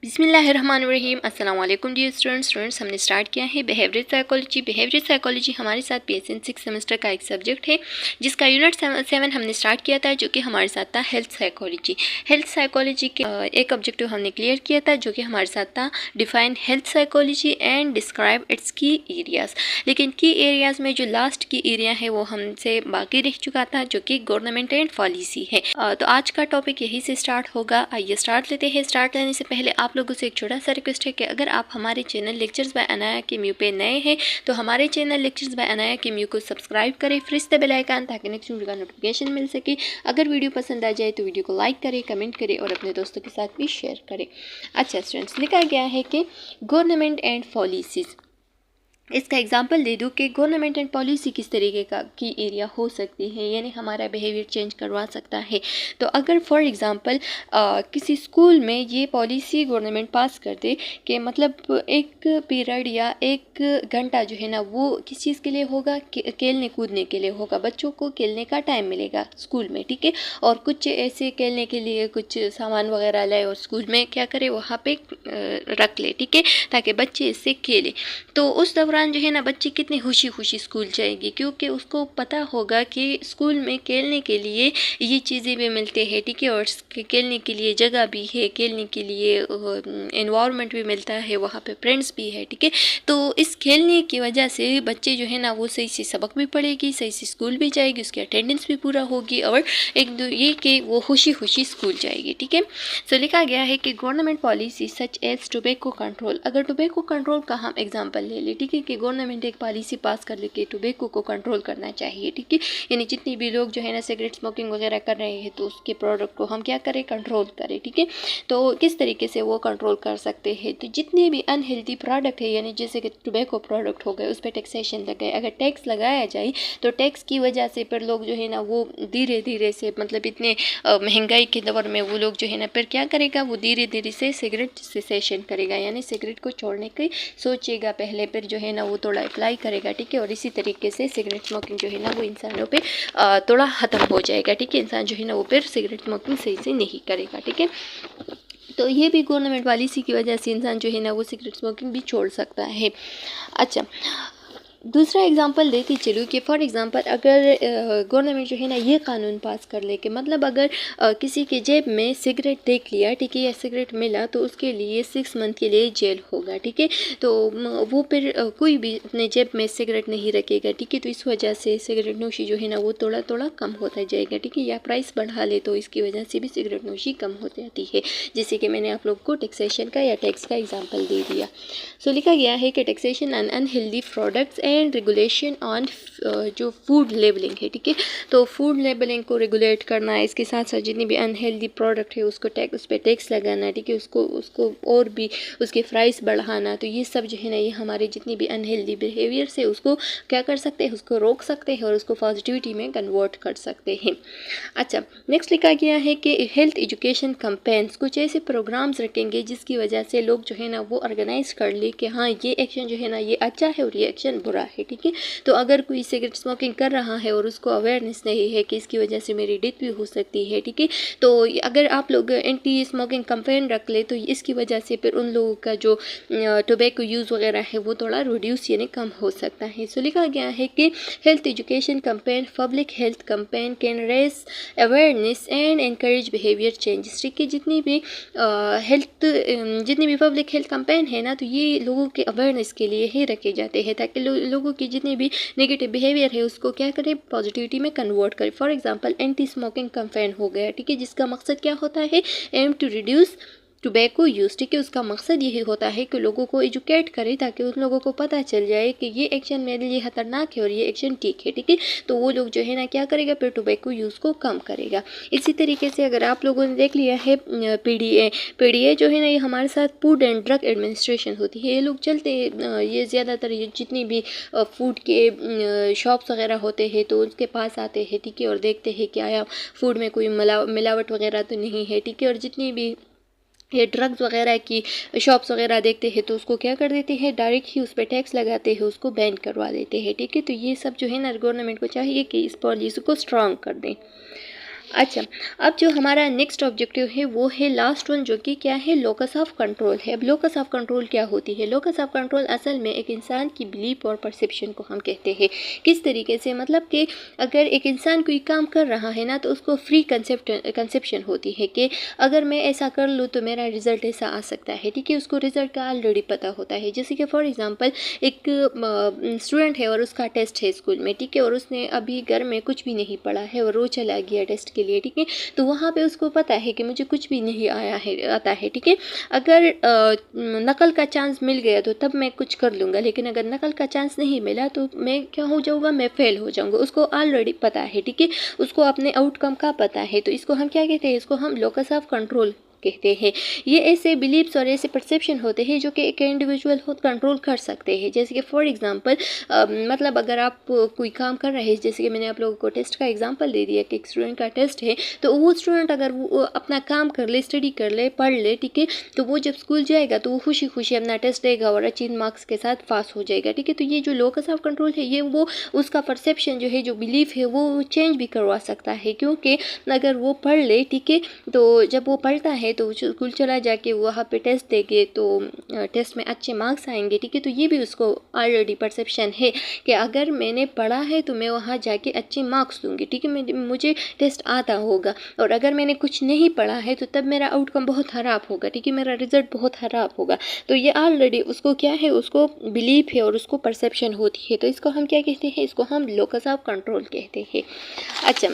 बिस्मिल्लाहिर्रहमानिर्रहीम। अस्सलाम वालेकुम डियर स्टूडेंट्स हमने स्टार्ट किया है बिहेवियरल साइकोलॉजी। बिहेवियरल साइकोलॉजी हमारे साथ PSN 6 सेमेस्टर का एक सब्जेक्ट है जिसका यूनिट 7 हमने स्टार्ट किया था, जो कि हमारे साथ था हेल्थ साइकोलॉजी। हेल्थ साइकोलॉजी के एक ऑब्जेक्टिव हमने क्लियर किया था, जो कि हमारे साथ था define health psychology and describe it's की एरियाज़। लेकिन की एरियाज़ में जो लास्ट की एरिया है वो हमसे बाकी रह चुका था, जो कि गवर्नमेंट एंड पॉलिसी है। तो आज का टॉपिक यहीं से स्टार्ट होगा। आइए स्टार्ट लेते हैं। स्टार्ट लेने से पहले आप लोगों से एक छोटा सा रिक्वेस्ट है कि अगर आप हमारे चैनल लेक्चर्स बाय अनाया किम्यू पे नए हैं तो हमारे चैनल लेक्चर्स बाय अनाया किम्यू को सब्सक्राइब करें, प्रेस द बेल आइकन, ताकि नेक्स्ट वीडियो का नोटिफिकेशन मिल सके। अगर वीडियो पसंद आ जाए तो वीडियो को लाइक करें, कमेंट करें और अपने दोस्तों के साथ भी शेयर करें। अच्छा स्टूडेंट्स, लिखा गया है कि गवर्नमेंट एंड पॉलिसीज़। इसका एग्जांपल दे दूँ कि गवर्नमेंट एंड पॉलिसी किस तरीके का की एरिया हो सकती है, यानी हमारा बिहेवियर चेंज करवा सकता है। तो अगर फॉर एग्जांपल किसी स्कूल में ये पॉलिसी गवर्नमेंट पास कर दे कि मतलब एक पीरियड या एक घंटा जो है ना वो किस चीज़ के लिए होगा, खेलने कूदने के लिए होगा, बच्चों को खेलने का टाइम मिलेगा स्कूल में, ठीक है। और कुछ ऐसे खेलने के लिए कुछ सामान वगैरह लाए और स्कूल में क्या करे, वहाँ पे रख ले, ठीक है, ताकि बच्चे इससे खेलें। तो उस दौरान जो है ना बच्चे कितने खुशी खुशी स्कूल जाएंगे, क्योंकि उसको पता होगा कि स्कूल में खेलने के लिए ये चीज़ें भी मिलते हैं, ठीक है, और खेलने के लिए जगह भी है, खेलने के लिए एनवायरनमेंट भी मिलता है, वहाँ पे फ्रेंड्स भी है, ठीक है। तो इस खेलने की वजह से बच्चे जो है ना वो सही से सबक भी पढ़ेगी, सही से स्कूल भी जाएगी, उसकी अटेंडेंस भी पूरा होगी और ये कि वो खुशी खुशी स्कूल जाएगी, ठीक है। सो लिखा गया है कि government policy such as tobacco control. अगर टोबैको कंट्रोल का हम एग्जांपल ले लें, ठीक है, कि गवर्नमेंट एक पॉलिसी पास कर ले के टोबैको को कंट्रोल करना चाहिए, ठीक है, यानी जितनी भी लोग जो है ना सिगरेट स्मोकिंग वगैरह कर रहे हैं तो उसके प्रोडक्ट को हम क्या करें, कंट्रोल करें, ठीक है। तो किस तरीके से वो कंट्रोल कर सकते हैं, तो जितने भी अनहेल्दी प्रोडक्ट है, यानी जैसे कि टोबैको प्रोडक्ट हो गए, उस पर टैक्सेशन लगाए। अगर टैक्स लगाया जाए तो टैक्स की वजह से फिर लोग जो है ना वो धीरे धीरे से, मतलब इतने महंगाई के दौर में वो लोग जो है ना फिर क्या करेगा, वो धीरे धीरे से सिगरेट सेसेशन करेगा, यानी सिगरेट को छोड़ने की सोचेगा पहले, फिर जो है ना वो थोड़ा अप्लाई करेगा, ठीक है। और इसी तरीके से सिगरेट स्मोकिंग जो है ना वो इंसानों पे थोड़ा ख़त्म हो जाएगा, ठीक है। इंसान जो है ना वो फिर सिगरेट स्मोकिंग सही से नहीं करेगा, ठीक है। तो ये भी गवर्नमेंट पॉलिसी की वजह से इंसान जो है ना वो सिगरेट स्मोकिंग भी छोड़ सकता है। अच्छा, दूसरा एग्जांपल देती चलूँ कि फॉर एग्जांपल अगर गवर्नमेंट जो है ना ये कानून पास कर ले कि मतलब अगर किसी के जेब में सिगरेट देख लिया, ठीक है, या सिगरेट मिला तो उसके लिए 6 मंथ के लिए जेल होगा, ठीक है। तो वो फिर कोई भी अपने जेब में सिगरेट नहीं रखेगा, ठीक है। तो इस वजह से सिगरेट नोशी जो है ना वो थोड़ा थोड़ा कम होता जाएगा, ठीक है, या प्राइस बढ़ा ले तो इसकी वजह से भी सिगरेट नोशी कम हो जाती है, जैसे कि मैंने आप लोग को टैक्सेशन का या टैक्स का एग्जाम्पल दे दिया। सो लिखा गया है कि taxation on unhealthy products and regulation on जो फूड लेबलिंग है, ठीक है। तो फूड लेबलिंग को रेगुलेट करना है, इसके साथ साथ जितनी भी अनहेल्दी प्रोडक्ट है उसको उस पर टैक्स लगाना, ठीक है, उसको और भी उसके प्राइस बढ़ाना। तो ये सब जो है ना ये हमारे जितनी भी अनहेल्दी बिहेवियर से उसको क्या कर सकते हैं, उसको रोक सकते हैं और उसको पॉजिटिविटी में कन्वर्ट कर सकते हैं। अच्छा, नेक्स्ट लिखा गया है कि हेल्थ एजुकेशन कैंपेन्स, कुछ ऐसे प्रोग्राम्स रखेंगे जिसकी वजह से लोग जो है ना वो ऑर्गेनाइज कर ले कि हाँ ये एक्शन जो है ना ये अच्छा है और ये एक्शन बुरा है, ठीक है। तो अगर कोई सिगरेट स्मोकिंग कर रहा है और उसको अवेयरनेस नहीं है कि इसकी वजह से मेरी डेथ भी हो सकती है, ठीक है, तो अगर आप लोग एंटी स्मोकिंग कैंपेन रख ले तो इसकी वजह से फिर उन लोगों का जो टोबैको यूज़ वगैरह है वो थोड़ा रिड्यूस यानी कम हो सकता है। सो लिखा गया है कि health education campaign, public health campaign can raise awareness and encourage behaviour changes, ठीक है। जितनी भी पब्लिक हेल्थ कैंपेन है ना तो ये लोगों के अवेयरनेस के लिए ही रखे जाते हैं, ताकि लोगों की जितनी भी नेगेटिव बिहेवियर है उसको क्या करें, पॉजिटिविटी में कन्वर्ट करें। For example anti smoking campaign हो गया, ठीक है, जिसका मकसद क्या होता है, aim to reduce tobacco use, ठीक है। उसका मकसद यही होता है कि लोगों को एजुकेट करे, ताकि उन लोगों को पता चल जाए कि ये एक्शन मेरे लिए ख़तरनाक है और ये एक्शन ठीक है, ठीक है। तो वो लोग जो है ना क्या करेगा, फिर टोबैको यूज़ को कम करेगा। इसी तरीके से अगर आप लोगों ने देख लिया है PDA जो है ना ये हमारे साथ फूड एंड ड्रग एडमिनिस्ट्रेशन होती है। ये लोग चलते ये ज़्यादातर ये जितनी भी फूड के शॉप्स वगैरह होते हैं तो उसके पास आते हैं, ठीक है, और देखते हैं कि आया फूड में कोई मिलावट वगैरह तो नहीं है, ठीक है। और जितनी भी ये ड्रग्स वगैरह की शॉप्स वगैरह देखते हैं तो उसको क्या कर देते हैं, डायरेक्ट ही उस पर टैक्स लगाते हैं, उसको बैन करवा देते हैं, ठीक है। तो ये सब जो है ना गवर्नमेंट को चाहिए कि इस पॉलिसी को स्ट्रॉन्ग कर दें। अच्छा, अब जो हमारा नेक्स्ट ऑब्जेक्टिव है वो है लास्ट वन, जो कि क्या है, लोकस ऑफ कंट्रोल है। अब लोकस ऑफ कंट्रोल क्या होती है? लोकस ऑफ कंट्रोल असल में एक इंसान की बिलीफ और परसेप्शन को हम कहते हैं। किस तरीके से? मतलब कि अगर एक इंसान कोई काम कर रहा है ना, तो उसको फ्री कंसेप्शन होती है कि अगर मैं ऐसा कर लूँ तो मेरा रिजल्ट ऐसा आ सकता है, ठीक है। उसको रिजल्ट का ऑलरेडी पता होता है। जैसे कि फॉर एग्जांपल एक स्टूडेंट है और उसका टेस्ट है स्कूल में, ठीक है, और उसने अभी घर में कुछ भी नहीं पढ़ा है और वो चला गया टेस्ट के लिए, ठीक है। तो वहाँ पे उसको पता है कि मुझे कुछ भी नहीं आता है, ठीक है। अगर नकल का चांस मिल गया तो तब मैं कुछ कर लूँगा, लेकिन अगर नकल का चांस नहीं मिला तो मैं क्या हो जाऊँगा, मैं फेल हो जाऊँगा। उसको ऑलरेडी पता है, ठीक है, उसको अपने आउटकम का पता है। तो इसको हम क्या कहते हैं? इसको हम लोकस ऑफ कंट्रोल कहते हैं। ये ऐसे बिलीव्स और ऐसे परसेप्शन होते हैं जो कि एक इंडिविजुअल खुद कंट्रोल कर सकते हैं। जैसे कि फॉर एग्जांपल मतलब अगर आप कोई काम कर रहे हैं, जैसे कि मैंने आप लोगों को टेस्ट का एग्जांपल दे दिया कि एक स्टूडेंट का टेस्ट है, तो वो स्टूडेंट अगर वो अपना काम कर ले, स्टडी कर ले, पढ़ ले, ठीक है, तो वो जब स्कूल जाएगा तो वो खुशी खुशी अपना टेस्ट देगा और अच्छी मार्क्स के साथ पास हो जाएगा, ठीक है। तो ये जो लोकस ऑफ कंट्रोल है, ये वो उसका परसेप्शन जो है, जो बिलीफ है, वो चेंज भी करवा सकता है। क्योंकि अगर वो पढ़ ले, ठीक है, तो जब वो पढ़ता है तो स्कूल चला जाके वहाँ पे टेस्ट देंगे तो टेस्ट में अच्छे मार्क्स आएंगे, ठीक है। तो ये भी उसको ऑलरेडी परसेप्शन है कि अगर मैंने पढ़ा है तो मैं वहाँ जाके अच्छे मार्क्स लूँगी, ठीक है, मुझे टेस्ट आता होगा। और अगर मैंने कुछ नहीं पढ़ा है तो तब मेरा आउटकम बहुत ख़राब होगा, ठीक है, मेरा रिजल्ट बहुत ख़राब होगा। तो ये ऑलरेडी उसको क्या है, उसको बिलीफ है और उसको परसेप्शन होती है। तो इसको हम क्या कहते हैं? इसको हम लोकस ऑफ कंट्रोल कहते हैं। अच्छा,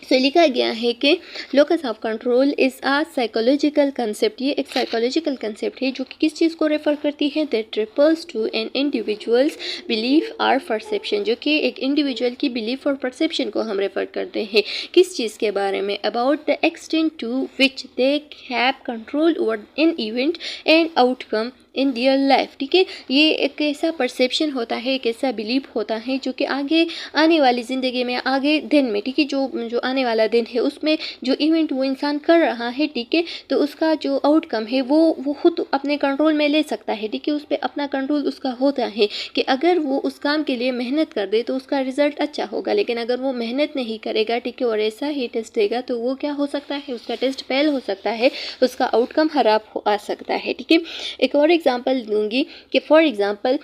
तो लिखा गया है कि locus of control is a psychological concept. ये एक साइकोलॉजिकल कंसेप्ट है जो कि किस चीज़ को रेफर करती है? That refers to an individual's belief और परसेप्शन, जो कि एक इंडिविजुअल की बिलीफ और परसेप्शन को हम रेफर करते हैं। किस चीज़ के बारे में? About the extent to which they have control over an event and outcome in their life, ठीक है। ये एक ऐसा परसेप्शन होता है, एक ऐसा बिलीफ होता है जो कि आगे आने वाली ज़िंदगी में, आगे दिन में, ठीक है, जो आने वाला दिन है उसमें जो इवेंट वो इंसान कर रहा है, ठीक है, तो उसका जो आउटकम है वो खुद अपने कंट्रोल में ले सकता है, ठीक है। उस पर अपना कंट्रोल उसका होता है कि अगर वो उस काम के लिए मेहनत कर दे तो उसका रिजल्ट अच्छा होगा। लेकिन अगर वो मेहनत नहीं करेगा, ठीक है, और ऐसा ही टेस्ट देगा तो वो क्या हो सकता है? उसका टेस्ट फेल हो सकता है, उसका आउटकम खराब आ सकता है, ठीक है। एक और एग्जांपल दूंगी कि फॉर एग्जांपल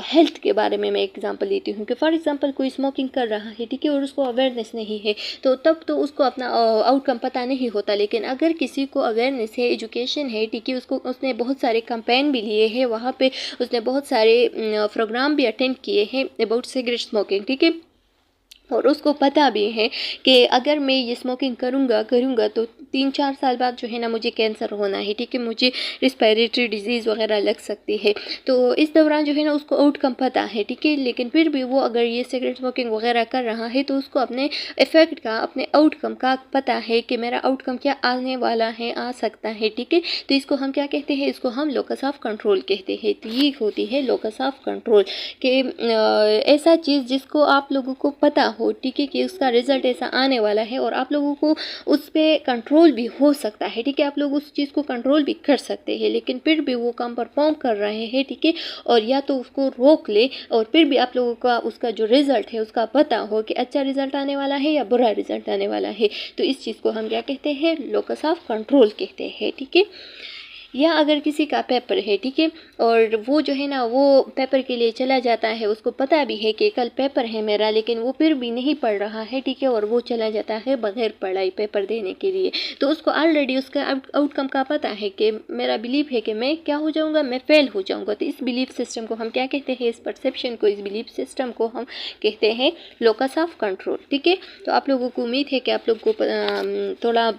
हेल्थ के बारे में मैं एग्जांपल देती हूँ कि फॉर एग्जांपल कोई स्मोकिंग कर रहा है, ठीक है, और उसको अवेयरनेस नहीं है, तो तब तो उसको अपना आउटकम पता नहीं होता। लेकिन अगर किसी को अवेयरनेस है, एजुकेशन है, ठीक है, उसने बहुत सारे कैंपेन भी लिए हैं, वहाँ पे उसने बहुत सारे प्रोग्राम भी अटेंड किए हैं अबाउट सिगरेट स्मोकिंग, ठीक है, और उसको पता भी है कि अगर मैं ये स्मोकिंग करूँगा तो 3-4 साल बाद जो है ना मुझे कैंसर होना है, ठीक है, मुझे रिस्पायरेटरी डिजीज़ वगैरह लग सकती है। तो इस दौरान जो है ना उसको आउटकम पता है, ठीक है, लेकिन फिर भी वो अगर ये सिगरेट स्मोकिंग वगैरह कर रहा है तो उसको अपने इफ़ेक्ट का, अपने आउटकम का पता है कि मेरा आउटकम क्या आने वाला है, आ सकता है, ठीक है। तो इसको हम क्या कहते हैं? इसको हम लोकस ऑफ कंट्रोल कहते हैं। तो ये होती है लोकस ऑफ कंट्रोल कि ऐसा चीज़ जिसको आप लोगों को पता हो, ठीक है, कि उसका रिजल्ट ऐसा आने वाला है और आप लोगों को उस पर कंट्रोल भी हो सकता है, ठीक है, आप लोग उस चीज़ को कंट्रोल भी कर सकते हैं, लेकिन फिर भी वो काम परफॉर्म कर रहे हैं, ठीक है, और या तो उसको रोक ले और फिर भी आप लोगों का उसका जो रिज़ल्ट है उसका पता हो कि अच्छा रिज़ल्ट आने वाला है या बुरा रिज़ल्ट आने वाला है। तो इस चीज़ को हम क्या कहते हैं? लोकस ऑफ कंट्रोल कहते हैं, ठीक है। या अगर किसी का पेपर है, ठीक है, और वो जो है ना वो पेपर के लिए चला जाता है, उसको पता भी है कि कल पेपर है मेरा, लेकिन वो फिर भी नहीं पढ़ रहा है, ठीक है, और वो चला जाता है बगैर पढ़ाई पेपर देने के लिए, तो उसको ऑलरेडी उसका आउटकम का पता है कि मेरा बिलीफ है कि मैं क्या हो जाऊँगा, मैं फेल हो जाऊँगा। तो इस बिलीफ सिस्टम को हम क्या कहते हैं? इस परसेप्शन को, इस बिलीफ सिस्टम को हम कहते हैं लोकस ऑफ कंट्रोल, ठीक है। तो आप लोगों को उम्मीद है कि आप लोग को थोड़ा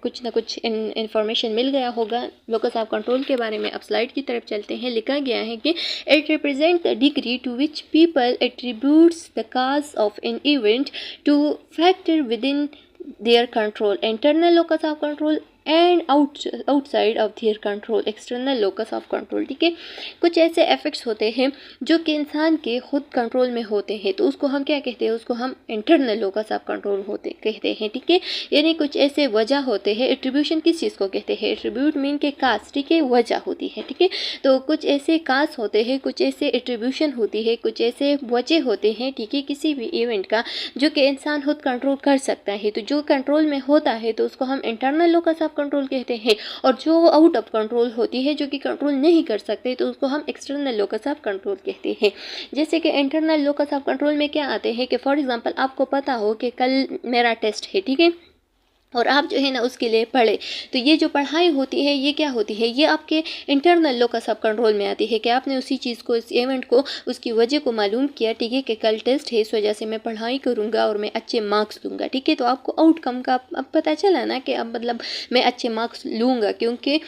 कुछ ना कुछ इन्फॉर्मेशन मिल गया होगा लोकस ऑफ कंट्रोल के बारे में। अब स्लाइड की तरफ चलते हैं। लिखा गया है कि it represent the degree to which people attributes the cause of an event to factor within their control. Internal locus of control and outside of their control, external locus of control. ठीक है, कुछ ऐसे effects होते हैं जो कि इंसान के खुद कंट्रोल में होते हैं, तो उसको हम क्या कहते हैं, उसको हम इंटरनल लोकस ऑफ कंट्रोल होते कहते हैं। ठीक है, यानी कुछ ऐसे वजह होते हैं। एट्रीब्यूशन किस चीज़ को कहते हैं, एट्रीब्यूट मीन के काज, ठीक है, वजह होती है। ठीक है, तो कुछ ऐसे काज होते हैं, कुछ ऐसे एट्रीब्यूशन होती है, कुछ ऐसे वजह होते हैं, ठीक है, किसी भी इवेंट का जो कि इंसान खुद कंट्रोल कर सकता है। तो जो कंट्रोल में होता है तो उसको हम इंटरनल लोकस ऑफ कंट्रोल कहते हैं, और जो आउट ऑफ कंट्रोल होती है, जो कि कंट्रोल नहीं कर सकते, तो उसको हम एक्सटर्नल लोकस ऑफ कंट्रोल कहते हैं। जैसे कि इंटरनल लोकस ऑफ कंट्रोल में क्या आते हैं कि फॉर एग्जांपल आपको पता हो कि कल मेरा टेस्ट है, ठीक है, और आप जो है ना उसके लिए पढ़े, तो ये जो पढ़ाई होती है ये क्या होती है, ये आपके इंटरनल लोकस ऑफ कंट्रोल में आती है कि आपने उसी चीज़ को, इस इवेंट को, उसकी वजह को मालूम किया, ठीक है, कि कल टेस्ट है, इस वजह से मैं पढ़ाई करूँगा और मैं अच्छे मार्क्स लूँगा। ठीक है, तो आपको आउटकम का अब पता चला ना कि अब मतलब मैं अच्छे मार्क्स लूँगा क्योंकि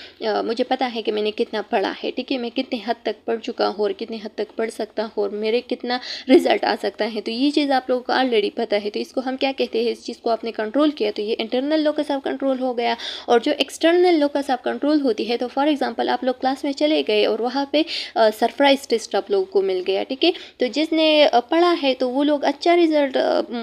मुझे पता है कि मैंने कितना पढ़ा है। ठीक है, मैं कितने हद तक पढ़ चुका हूँ और कितने हद तक पढ़ सकता हूँ और मेरे कितना रिजल्ट आ सकता है, तो ये चीज़ आप लोगों को ऑलरेडी पता है, तो इसको हम क्या कहते हैं, इस चीज़ को आपने कंट्रोल किया, तो ये इंटरनल लोकस ऑफ कंट्रोल हो गया। और जो एक्सटर्नल लोकस ऑफ कंट्रोल होती है, तो फॉर एग्जांपल आप लोग क्लास में चले गए और वहाँ पे सरप्राइज टेस्ट आप लोगों को मिल गया। ठीक है, तो जिसने पढ़ा है तो वो लोग अच्छा रिजल्ट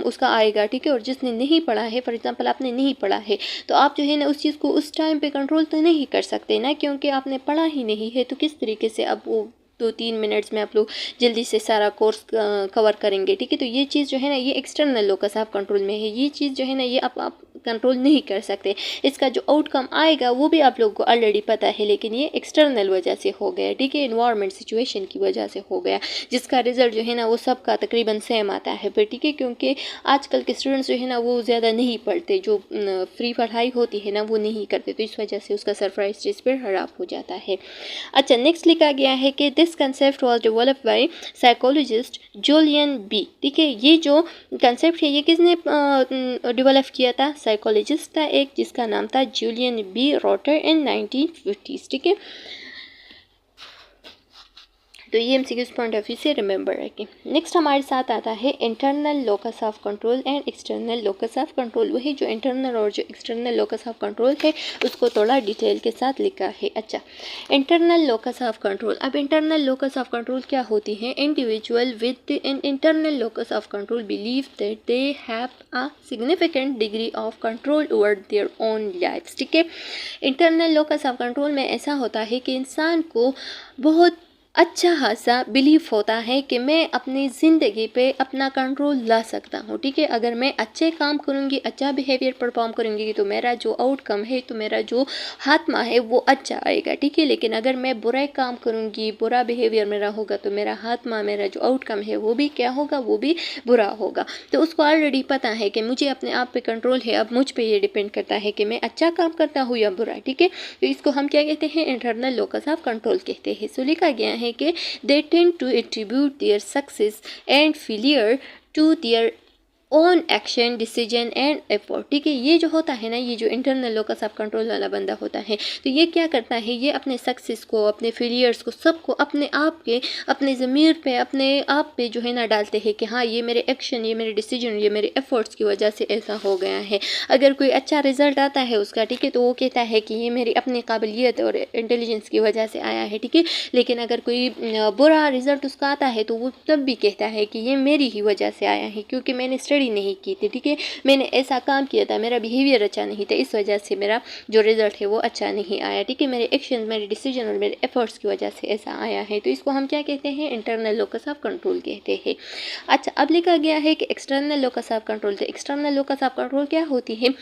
उसका आएगा। ठीक है, और जिसने नहीं पढ़ा है, फॉर एग्जांपल आपने नहीं पढ़ा है, तो आप जो है ना उस चीज़ को उस टाइम पे कंट्रोल तो नहीं कर सकते ना, क्योंकि आपने पढ़ा ही नहीं है, तो किस तरीके से अब वो 2-3 मिनट्स में आप लोग जल्दी से सारा कोर्स कवर करेंगे। ठीक है, तो ये चीज़ जो है ना ये एक्सटर्नल लोकस ऑफ कंट्रोल में है, ये चीज़ जो है ना ये आप कंट्रोल नहीं कर सकते। इसका जो आउटकम आएगा वो भी आप लोगों को ऑलरेडी पता है, लेकिन ये एक्सटर्नल वजह से हो गया। ठीक है, इन्वायरमेंट सिचुएशन की वजह से हो गया, जिसका रिजल्ट जो है ना वो सबका तकरीबन सेम आता है फिर। ठीक है, क्योंकि आजकल के स्टूडेंट्स जो है ना वो ज़्यादा नहीं पढ़ते, जो फ्री पढ़ाई होती है ना वो नहीं करते, तो इस वजह से उसका सरप्राइज टेस्ट फिर खराब हो जाता है। अच्छा, नेक्स्ट लिखा गया है कि this concept was developed by psychologist Julian B. ठीक है, ये जो कंसेप्ट है ये किसने डेवलप किया था, साइकोलॉजिस्ट था एक जिसका नाम था जूलियन बी रोटर इन 1950s। ठीक है, तो ये एमसीक्यूज पॉइंट ऑफ व्यू से रिमेंबर रखें। नेक्स्ट हमारे साथ आता है internal locus of control and external locus of control. वही जो इंटरनल और जो एक्सटर्नल लोकस ऑफ कंट्रोल है उसको थोड़ा डिटेल के साथ लिखा है। अच्छा, इंटरनल लोकस ऑफ कंट्रोल। अब इंटरनल लोकस ऑफ कंट्रोल क्या होती है, individual within internal locus of control believe that they have a significant degree of control over their own lifes. ठीक है, इंटरनल लोकस ऑफ कंट्रोल में ऐसा होता है कि इंसान को बहुत अच्छा खासा बिलीफ होता है कि मैं अपनी ज़िंदगी पे अपना कंट्रोल ला सकता हूँ। ठीक है, अगर मैं अच्छे काम करूँगी, अच्छा बिहेवियर परफॉर्म करूँगी, तो मेरा जो आउटकम है, तो मेरा जो हाथमा है वो अच्छा आएगा। ठीक है, लेकिन अगर मैं बुरा काम करूँगी, बुरा बिहेवियर मेरा होगा, तो मेरा हाथमा, मेरा जो आउटकम है वो भी क्या होगा, वो भी बुरा होगा। तो उसको ऑलरेडी पता है कि मुझे अपने आप पे कंट्रोल है, अब मुझ पर ये डिपेंड करता है कि मैं अच्छा काम करता हूँ या बुरा। ठीक है, तो इसको हम क्या कहते हैं, इंटरनल लोकस ऑफ कंट्रोल कहते हैं। सो लिखा गया है कि they tend to attribute their success and failure to their own action, decision and effort. ठीक है, ये जो होता है ना, ये जो इंटरनल लोकस ऑफ कंट्रोल वाला बंदा होता है, तो ये क्या करता है, ये अपने सक्सेस को, अपने फेलियर्स को, सबको अपने आप के, अपने ज़मीर पे, अपने आप पे जो है ना डालते हैं कि हाँ ये मेरे एक्शन, ये मेरे डिसीजन, ये मेरे एफर्ट्स की वजह से ऐसा हो गया है। अगर कोई अच्छा रिजल्ट आता है उसका, ठीक है, तो वो कहता है कि ये मेरी अपनी काबिलियत और इंटेलिजेंस की वजह से आया है। ठीक है, लेकिन अगर कोई बुरा रिजल्ट उसका आता है तो वो तब भी कहता है कि ये मेरी ही वजह से आया है, क्योंकि मैंने स्टडी नहीं की थी। ठीक है, मैंने ऐसा काम किया था, मेरा बिहेवियर अच्छा नहीं था, इस वजह से मेरा जो रिजल्ट है वो अच्छा नहीं आया। ठीक है, मेरे एक्शन, मेरे डिसीजन और मेरे एफर्ट्स की वजह से ऐसा आया है। तो इसको हम क्या कहते हैं, इंटरनल लोकस ऑफ कंट्रोल कहते हैं। अच्छा, अब लिखा गया है कि एक्सटर्नल लोकस ऑफ कंट्रोल। तो एक्सटर्नल लोकस ऑफ कंट्रोल क्या होती है,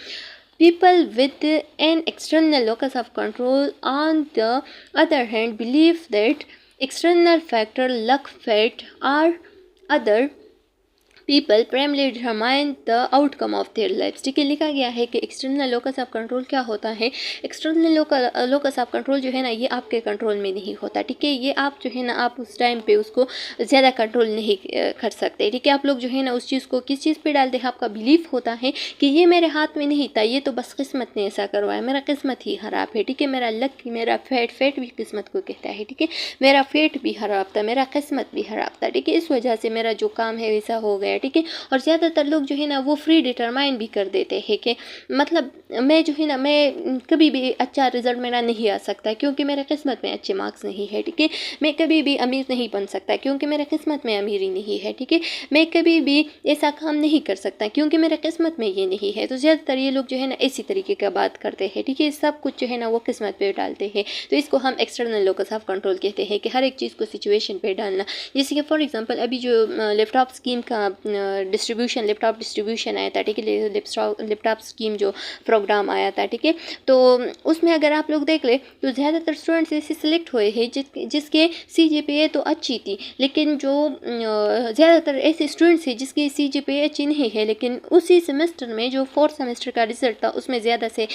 people with an external locus of control on the other hand believe that external factor, luck, fate or other people primarily determine the outcome of their lifes. ठीक है, लिखा गया है कि external locus of control क्या होता है, external locus of control जो है ना ये आपके कंट्रोल में नहीं होता। ठीक है, ये आप जो है ना आप उस टाइम पे उसको ज़्यादा कंट्रोल नहीं कर सकते। ठीक है, आप लोग जो है ना उस चीज़ को किस चीज़ पे डालते हैं, आपका बिलीफ होता है कि ये मेरे हाथ में नहीं था, ये तो बस किस्मत ने ऐसा करवाया, मेरा किस्मत ही ख़राब है। ठीक है, मेरा लक, मेरा फेट भी किस्मत को कहता है। ठीक है, मेरा फेट भी ख़राब था, मेरा किस्मत भी ख़राब था। ठीक है, इस वजह से मेरा जो काम है वैसा हो गया। है, ठीक है। और ज़्यादातर लोग जो है ना वो फ्री डिटरमाइन भी कर देते हैं कि मतलब मैं जो है ना मैं कभी भी अच्छा रिजल्ट मेरा नहीं आ सकता क्योंकि मेरे किस्मत में अच्छे मार्क्स नहीं है, ठीक है। मैं कभी भी अमीर नहीं बन सकता क्योंकि मेरे किस्मत में अमीरी नहीं है, ठीक है। मैं कभी भी ऐसा काम नहीं कर सकता क्योंकि मेरे किस्मत में ये नहीं है। तो ज़्यादातर ये लोग जो है ना इसी तरीके का बात करते हैं, ठीक है। सब कुछ जो है ना वो किस्मत पे डालते हैं। तो इसको हम एक्सटर्नल लोकस ऑफ कंट्रोल कहते हैं कि हर एक चीज़ को सिचुएशन पे डालना। जैसे कि फॉर एग्जांपल अभी जो लैपटॉप स्कीम का डिस्ट्रीब्यूशन, लैपटॉप डिस्ट्रीब्यूशन आया था, ठीक है। लैपटॉप स्कीम जो प्रोग्राम आया था, ठीक है। तो उसमें अगर आप लोग देख ले तो ज़्यादातर स्टूडेंट्स ऐसे सिलेक्ट हुए हैं जिसके CGPA तो अच्छी थी, लेकिन जो ज़्यादातर ऐसे स्टूडेंट्स हैं जिसकी CGPA अच्छी नहीं है, लेकिन उसी सेमेस्टर में जो 4th सेमेस्टर का रिजल्ट था उसमें ज़्यादा से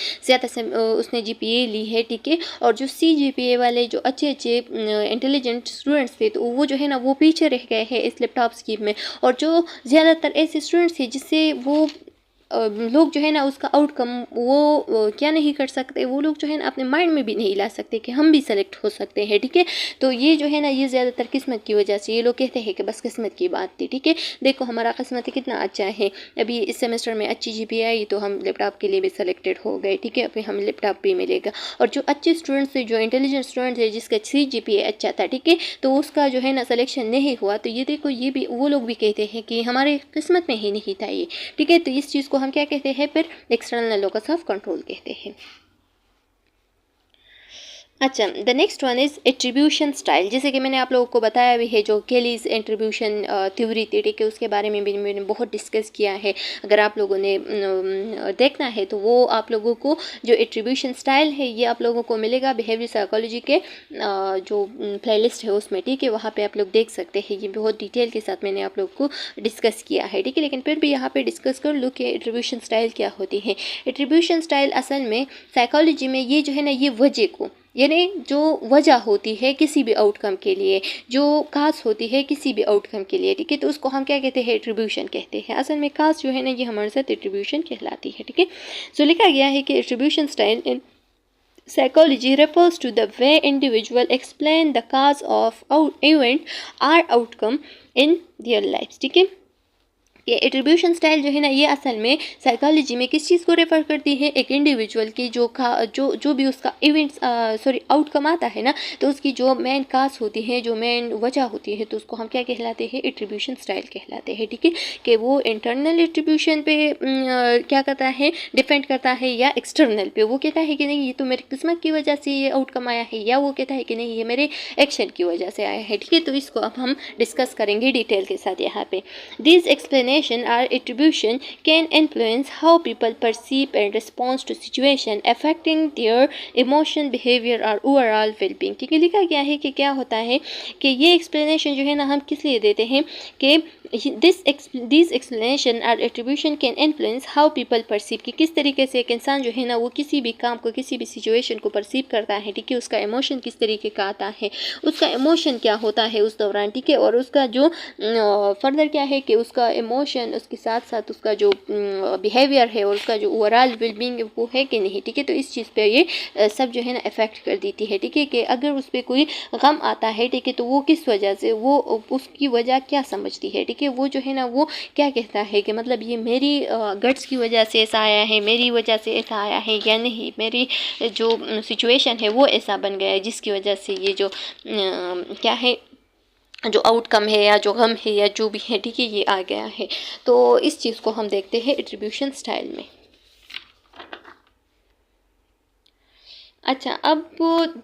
उसने GPA ली है, ठीक है। और जो CGPA वाले जो अच्छे इंटेलिजेंट स्टूडेंट्स थे तो वो जो है ना वो पीछे रह गए हैं इस लैपटॉप स्कीम में। और जो ज़्यादातर ऐसे स्टूडेंट्स थे जिससे वो लोग जो है ना उसका आउटकम वो क्या नहीं कर सकते, वो लोग जो है ना अपने माइंड में भी नहीं ला सकते कि हम भी सेलेक्ट हो सकते हैं, ठीक है। तो ये जो है ना ये ज़्यादातर किस्मत की वजह से, ये लोग कहते हैं कि बस किस्मत की बात थी, ठीक है। देखो हमारा किस्मत कितना अच्छा है, अभी इस सेमेस्टर में अच्छी GPA आई तो हम लैपटॉप के लिए भी सेलेक्टेड हो गए, ठीक है। फिर हमें लैपटॉप भी मिलेगा। और जो अच्छे स्टूडेंट्स थे, जो इंटेलिजेंट स्टूडेंट्स है जिसका CGPA अच्छा था, ठीक है, तो उसका जो है ना सिलेक्शन नहीं हुआ। तो ये देखो ये भी वो लोग भी कहते हैं कि हमारे किस्मत में ही नहीं था ये, ठीक है। तो इस चीज़ को हम क्या कहते हैं, फिर एक्सटर्नल लोकस ऑफ कंट्रोल कहते हैं। अच्छा, the next one is attribution style. जैसे कि मैंने आप लोगों को बताया भी है जो केलीज एट्रीब्यूशन थ्योरी थी, ठीक है, उसके बारे में भी मैंने बहुत डिस्कस किया है। अगर आप लोगों ने देखना है तो वो आप लोगों को जो एट्रीब्यूशन स्टाइल है ये आप लोगों को मिलेगा बिहेवियर साइकोलॉजी के जो प्लेलिस्ट है उसमें, ठीक है। वहाँ पे आप लोग देख सकते हैं, ये बहुत डिटेल के साथ मैंने आप लोगों को डिस्कस किया है, ठीक है। लेकिन फिर भी यहाँ पे डिस्कस कर लो कि एट्रीब्यूशन स्टाइल क्या होती है। एट्रीब्यूशन स्टाइल असल में साइकोलॉजी में ये जो है ना ये वजह को, यानी जो वजह होती है किसी भी आउटकम के लिए, जो काज होती है किसी भी आउटकम के लिए, ठीक है, तो उसको हम क्या कहते हैं, एट्रीब्यूशन कहते हैं। असल में काज जो है ना ये हमारे साथ एट्रीब्यूशन कहलाती है, ठीक है। सो लिखा गया है कि attribution style in psychology refers to the way individual explain the cause of event or outcome in their lives, ठीक है। ये एट्रीब्यूशन स्टाइल जो है ना ये असल में साइकोलॉजी में किस चीज़ को रेफर करती है, एक इंडिविजुअल की जो भी उसका इवेंट्स आउटकम आता है ना, तो उसकी जो मेन काज होती है, जो मेन वजह होती है, तो उसको हम क्या कहलाते हैं, एट्रीब्यूशन स्टाइल कहलाते हैं, ठीक है। कि वो इंटरनल एट्रीब्यूशन पे क्या करता है, डिपेंड करता है, या एक्सटर्नल पे वो कहता है कि नहीं ये तो मेरी किस्मत की वजह से ये आउटकम आया है, या वो कहता है कि नहीं ये मेरे एक्शन की वजह से आया है, ठीक है। तो इसको अब हम डिस्कस करेंगे डिटेल के साथ यहाँ पे। This explanation or attribution can influence how people perceive and respond to situation, affecting their emotion, behavior और overall well-being, ठीक है। लिखा गया है कि क्या होता है कि ये एक्सप्लेनेशन जो है ना हम किस लिए देते हैं कि दिस एक्सप्लेनेशन और attribution can influence how people perceive, कि किस तरीके से एक इंसान जो है ना वो किसी भी काम को, किसी भी सिचुएशन को परसीव करता है, ठीक है। उसका इमोशन किस तरीके का आता है, उसका इमोशन क्या होता है उस दौरान, ठीक है। और उसका जो फर्दर क्या है कि उसका इमोशन, उसके साथ साथ उसका जो बिहेवियर है और उसका जो ओवरऑल वेलबींग वो है कि नहीं, ठीक है। तो इस चीज़ पे ये सब जो है ना इफेक्ट कर देती है, ठीक है। कि अगर उस पर कोई गम आता है, ठीक है, तो वो किस वजह से, वो उसकी वजह क्या समझती है, ठीक है। वो जो है ना वो क्या कहता है कि मतलब ये मेरी गट्स की वजह से ऐसा आया है, मेरी वजह से ऐसा आया है या नहीं, मेरी जो सिचुएशन है वो ऐसा बन गया है जिसकी वजह से ये जो क्या है, जो आउटकम है या जो गम है या जो भी है, ठीक है, ये आ गया है। तो इस चीज़ को हम देखते हैं एट्रीब्यूशन स्टाइल में। अच्छा, अब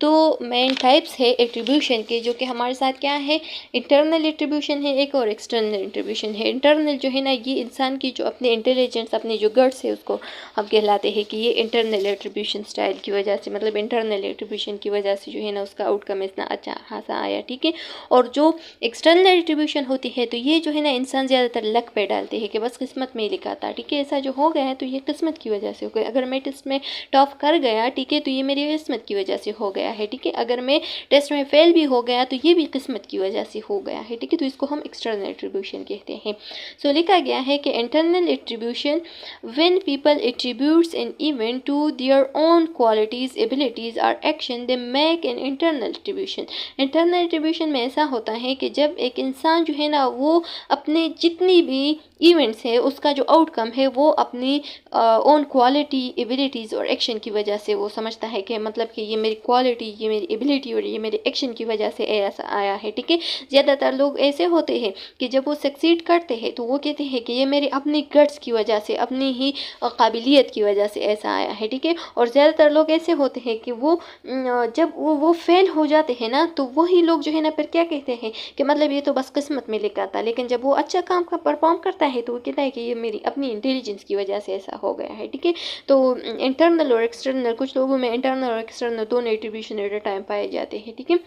दो मेन टाइप्स है एट्रीब्यूशन के, जो कि हमारे साथ क्या है, इंटरनल एट्रीब्यूशन है एक और एक्सटर्नल एट्रीब्यूशन है। इंटरनल जो है ना ये इंसान की जो अपने इंटेलिजेंस, अपने जो गट्स है उसको हम कहलाते हैं कि ये इंटरनल एट्रीब्यूशन स्टाइल की वजह से, मतलब इंटरनल एट्रीब्यूशन की वजह से जो है ना उसका आउटकम इतना अच्छा खासा आया, ठीक है। और जो एक्सटर्नल एट्रीब्यूशन होती है तो ये जो है ना इंसान ज़्यादातर लक पे डालते हैं कि बस किस्मत में ही लिखा था, ठीक है, ऐसा जो हो गया है तो ये किस्मत की वजह से हो गया। अगर मैं टेस्ट में टॉप कर गया, ठीक है, तो ये मेरी किस्मत की वजह से हो गया है, ठीक है। अगर मैं टेस्ट में फेल भी हो गया तो ये भी किस्मत की वजह से हो गया है, ठीक है। तो इसको हम एक्सटर्नल एट्रीब्यूशन कहते हैं। सो लिखा गया है कि internal attribution when people attributes an event to their own qualities, abilities और action, they make an internal attribution. Internal attribution में ऐसा होता है कि जब एक इंसान जो है ना वो अपने जितनी भी इवेंट्स है उसका जो आउटकम है वो अपनी ओन क्वालिटी, एबिलिटीज़ और एक्शन की वजह से वो समझता है कि मतलब कि ये मेरी क्वालिटी, ये मेरी एबिलिटी और ये मेरे एक्शन की वजह से ऐसा आया है, ठीक है। ज़्यादातर लोग ऐसे होते हैं कि जब वो सक्सीड करते हैं तो वो कहते हैं कि ये मेरी अपनी गट्स की वजह से, अपनी ही काबिलियत की वजह से ऐसा आया है, ठीक है। और ज़्यादातर लोग ऐसे होते हैं कि वो जब वो फेल हो जाते हैं ना तो वही लोग जो है ना फिर क्या कहते हैं कि मतलब ये तो बस किस्मत में लिखा था। लेकिन जब वो अच्छा काम का परफॉर्म करता है तो वो कहता है कि ये मेरी अपनी इंटेलिजेंस की वजह से ऐसा हो गया है, ठीक है। तो इंटरनल और एक्सटर्नल, कुछ लोगों में इंटरनल और एक्सटर्नल दोनों एट्रीब्यूशन एट अ टाइम पाए जाते हैं, ठीक है।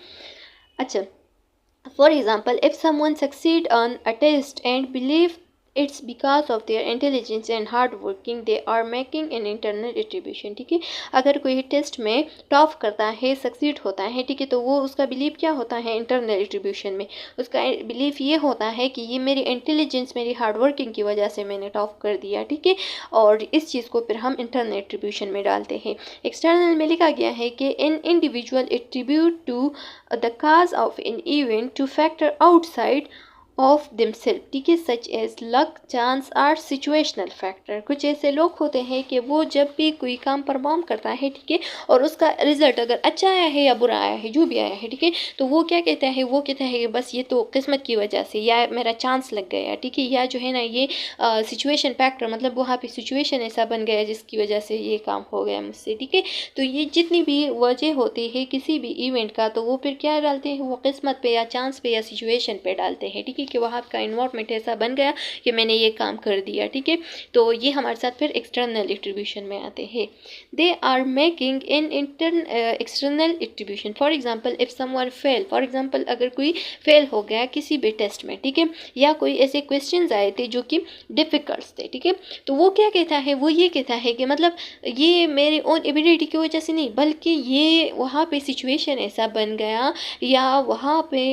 अच्छा, for example if someone succeed on a test and believe it's because of their intelligence and hard working, they are making an internal attribution, ठीक है। अगर कोई टेस्ट में टॉप करता है, सक्सीड होता है, ठीक है, तो वो उसका बिलीव क्या होता है इंटरनल एट्रीब्यूशन में, उसका बिलीव ये होता है कि ये मेरी इंटेलिजेंस, मेरी हार्ड वर्किंग की वजह से मैंने टॉप कर दिया, ठीक है। और इस चीज़ को फिर हम इंटरनल एट्रीब्यूशन में डालते हैं। एक्सटर्नल में लिखा गया है कि an individual attribute to the cause of an event to factor outside of themselves, ठीक है, such as luck, chance or situational factor. कुछ ऐसे लोग होते हैं कि वो जब भी कोई काम परफॉर्म करता है, ठीक है, और उसका रिजल्ट अगर अच्छा आया है या बुरा आया है, जो भी आया है, ठीक है, तो वो क्या कहता है, वो कहता है कि बस ये तो किस्मत की वजह से, या मेरा चांस लग गया, ठीक है, या जो है ना ये सिचुएशन फैक्टर, मतलब वहाँ पे सिचुएशन ऐसा बन गया जिसकी वजह से ये काम हो गया मुझसे, ठीक है। तो ये जितनी भी वजह होती है किसी भी इवेंट का, तो वो फिर क्या डालते हैं, वो किस्मत पे या चांस पे या सिचुएशन पे डालते हैं, ठीक है, कि वहाँ का इन्वायरमेंट ऐसा बन गया कि मैंने ये काम कर दिया, ठीक है। तो ये हमारे साथ फिर एक्सटर्नल एट्रीब्यूशन में आते हैं। They are making an external attribution. For example if someone fail, for example अगर कोई फेल हो गया किसी भी टेस्ट में, ठीक है, या कोई ऐसे क्वेश्चन आए थे जो कि डिफिकल्ट थे, ठीक है, तो वो क्या कहता है, वो ये कहता है कि मतलब ये मेरे ओन एबिलिटी की वजह से नहीं, बल्कि ये वहाँ पे सिचुएशन ऐसा बन गया, या वहाँ पे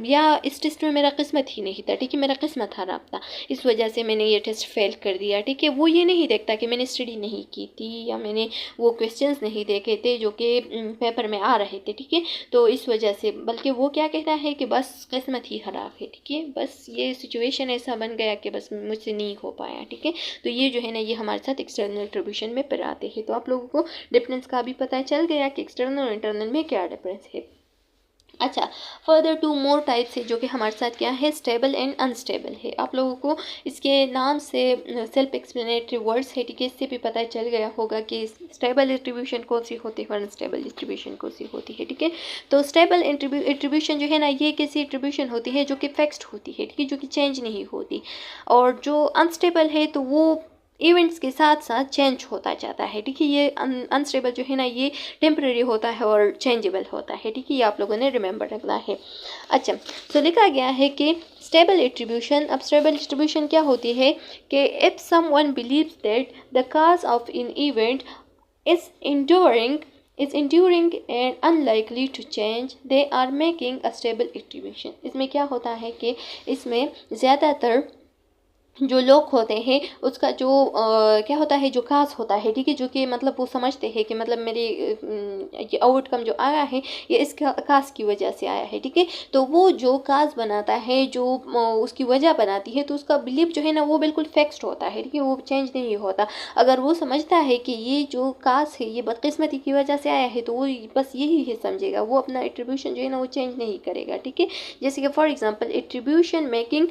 या इस टेस्ट में मेरा किस्मत ही नहीं था, ठीक है, मेरा किस्मत खराब था, इस वजह से मैंने ये टेस्ट फेल कर दिया, ठीक है। वो ये नहीं देखता कि मैंने स्टडी नहीं की थी या मैंने वो क्वेश्चंस नहीं देखे थे जो कि पेपर में आ रहे थे, ठीक है, तो इस वजह से, बल्कि वो क्या कहता है कि बस किस्मत ही खराब है, ठीक है, बस ये सिचुएशन ऐसा बन गया कि बस मुझसे नहीं हो पाया, ठीक है। तो ये जो है ना ये हमारे साथ एक्सटर्नल एट्रीब्यूशन में फिर आते हैं। तो आप लोगों को डिफरेंस का भी पता चल गया कि एक्सटर्नल और इंटरनल में क्या डिफरेंस है। अच्छा, फर्दर टू मोर टाइप्स है जो कि हमारे साथ क्या है, स्टेबल एंड अनस्टेबल है। आप लोगों को इसके नाम से सेल्फ एक्सप्लेनेटरी वर्ड्स है, ठीक है, इससे भी पता चल गया होगा कि स्टेबल डिस्ट्रीब्यूशन कौन सी होती है और अनस्टेबल डिस्ट्रीब्यूशन कौन सी होती है, ठीक है। तो स्टेबल डिस्ट्रीब्यूशन जो है ना ये कैसी डिस्ट्रीब्यूशन होती है जो कि फिक्स्ड होती है, ठीक है, जो कि चेंज नहीं होती। और जो अनस्टेबल है तो वो इवेंट्स के साथ साथ चेंज होता जाता है, ठीक है। ये अनस्टेबल जो है ना ये टेम्परेरी होता है और चेंजेबल होता है, ठीक है, ये आप लोगों ने रिमेंबर रखना है। अच्छा, तो लिखा गया है कि स्टेबल एट्रीब्यूशन, अब स्टेबल डिस्ट्रीब्यूशन क्या होती है कि if someone believes that the cause of in event is enduring and unlikely to change, they are making a stable attribution। इसमें क्या होता है कि इसमें ज़्यादातर जो लोग होते हैं उसका जो क्या होता है, जो काज होता है, ठीक है, जो कि मतलब वो समझते हैं कि मतलब मेरे ये आउटकम जो आया है ये इस काज की वजह से आया है, ठीक है। तो वो जो काज बनाता है, जो उसकी वजह बनाती है, तो उसका बिलीफ जो है ना वो बिल्कुल फिक्स्ड होता है, ठीक है, वो चेंज नहीं होता। अगर वो समझता है कि ये जो काज है ये बदकिस्मती की वजह से आया है तो वो बस यही है समझेगा, वो अपना एट्रीब्यूशन जो है ना वो चेंज नहीं करेगा, ठीक है। जैसे कि for example attribution making,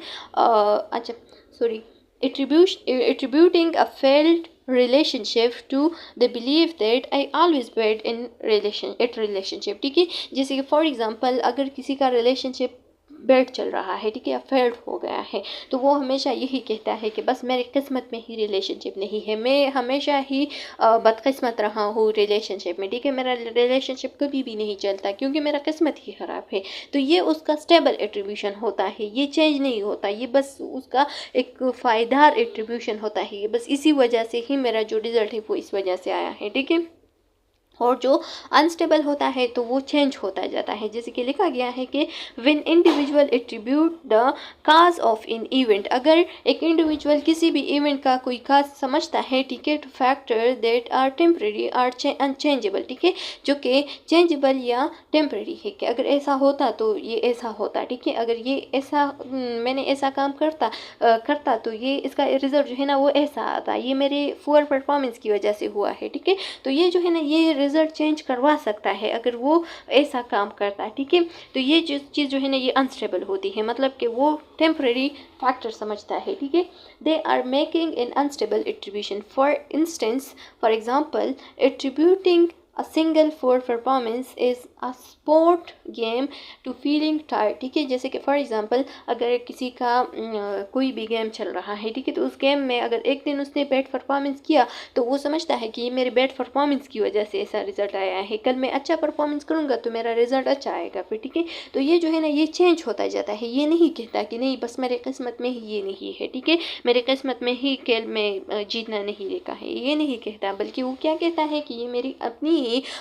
attributing a failed relationship to the belief that I always bad in relationship, ठीक है। जैसे कि फॉर एग्जांपल अगर किसी का रिलेशनशिप बैड चल रहा है, ठीक है, या फेल्ड हो गया है, तो वो हमेशा यही कहता है कि बस मेरी किस्मत में ही रिलेशनशिप नहीं है, मैं हमेशा ही बदकिस्मत रहा हूँ रिलेशनशिप में, ठीक है, मेरा रिलेशनशिप कभी भी नहीं चलता क्योंकि मेरा किस्मत ही ख़राब है। तो ये उसका स्टेबल एट्रीब्यूशन होता है, ये चेंज नहीं होता, ये बस उसका एक फ़ायदेदार एट्रीब्यूशन होता है, ये बस इसी वजह से ही मेरा जो रिज़ल्ट है वो इस वजह से आया है, ठीक है। और जो अनस्टेबल होता है तो वो चेंज होता जाता है। जैसे कि लिखा गया है कि when individual attribute the cause of in event, अगर एक इंडिविजुअल किसी भी इवेंट का कोई काज समझता है, ठीक है, to factor that are temporary or unchangeable, ठीक है, जो कि चेंजेबल या टेम्परेरी है, कि अगर ऐसा होता तो ये ऐसा होता, ठीक है, अगर ये ऐसा मैंने ऐसा काम करता तो ये इसका रिजल्ट जो है ना वो ऐसा आता, ये मेरे पुअर परफॉर्मेंस की वजह से हुआ है, ठीक है। तो ये जो है ना ये रिजल्ट चेंज करवा सकता है अगर वो ऐसा काम करता है, ठीक है। तो ये जो चीज़ जो है ना ये अनस्टेबल होती है, मतलब कि वो टेम्परेरी फैक्टर समझता है, ठीक है। They are making an unstable attribution, for example attributing a single for performance is a sport game to feeling tired, ठीक है। जैसे कि फॉर एग्जांपल अगर किसी का कोई भी गेम चल रहा है, ठीक है, तो उस गेम में अगर एक दिन उसने बैड परफॉर्मेंस किया तो वो समझता है कि ये मेरे बैड परफॉर्मेंस की वजह से ऐसा रिजल्ट आया है, कल मैं अच्छा परफॉर्मेंस करूँगा तो मेरा रिजल्ट अच्छा आएगा फिर, ठीक है। तो ये जो है ना ये चेंज होता जाता है, ये नहीं कहता कि नहीं बस मेरे किस्मत में ही ये नहीं है, ठीक है, मेरे किस्मत में ही खेल में जीतना नहीं लिखा है, ये नहीं कहता, बल्कि वो क्या कहता है कि ये मेरी अपनी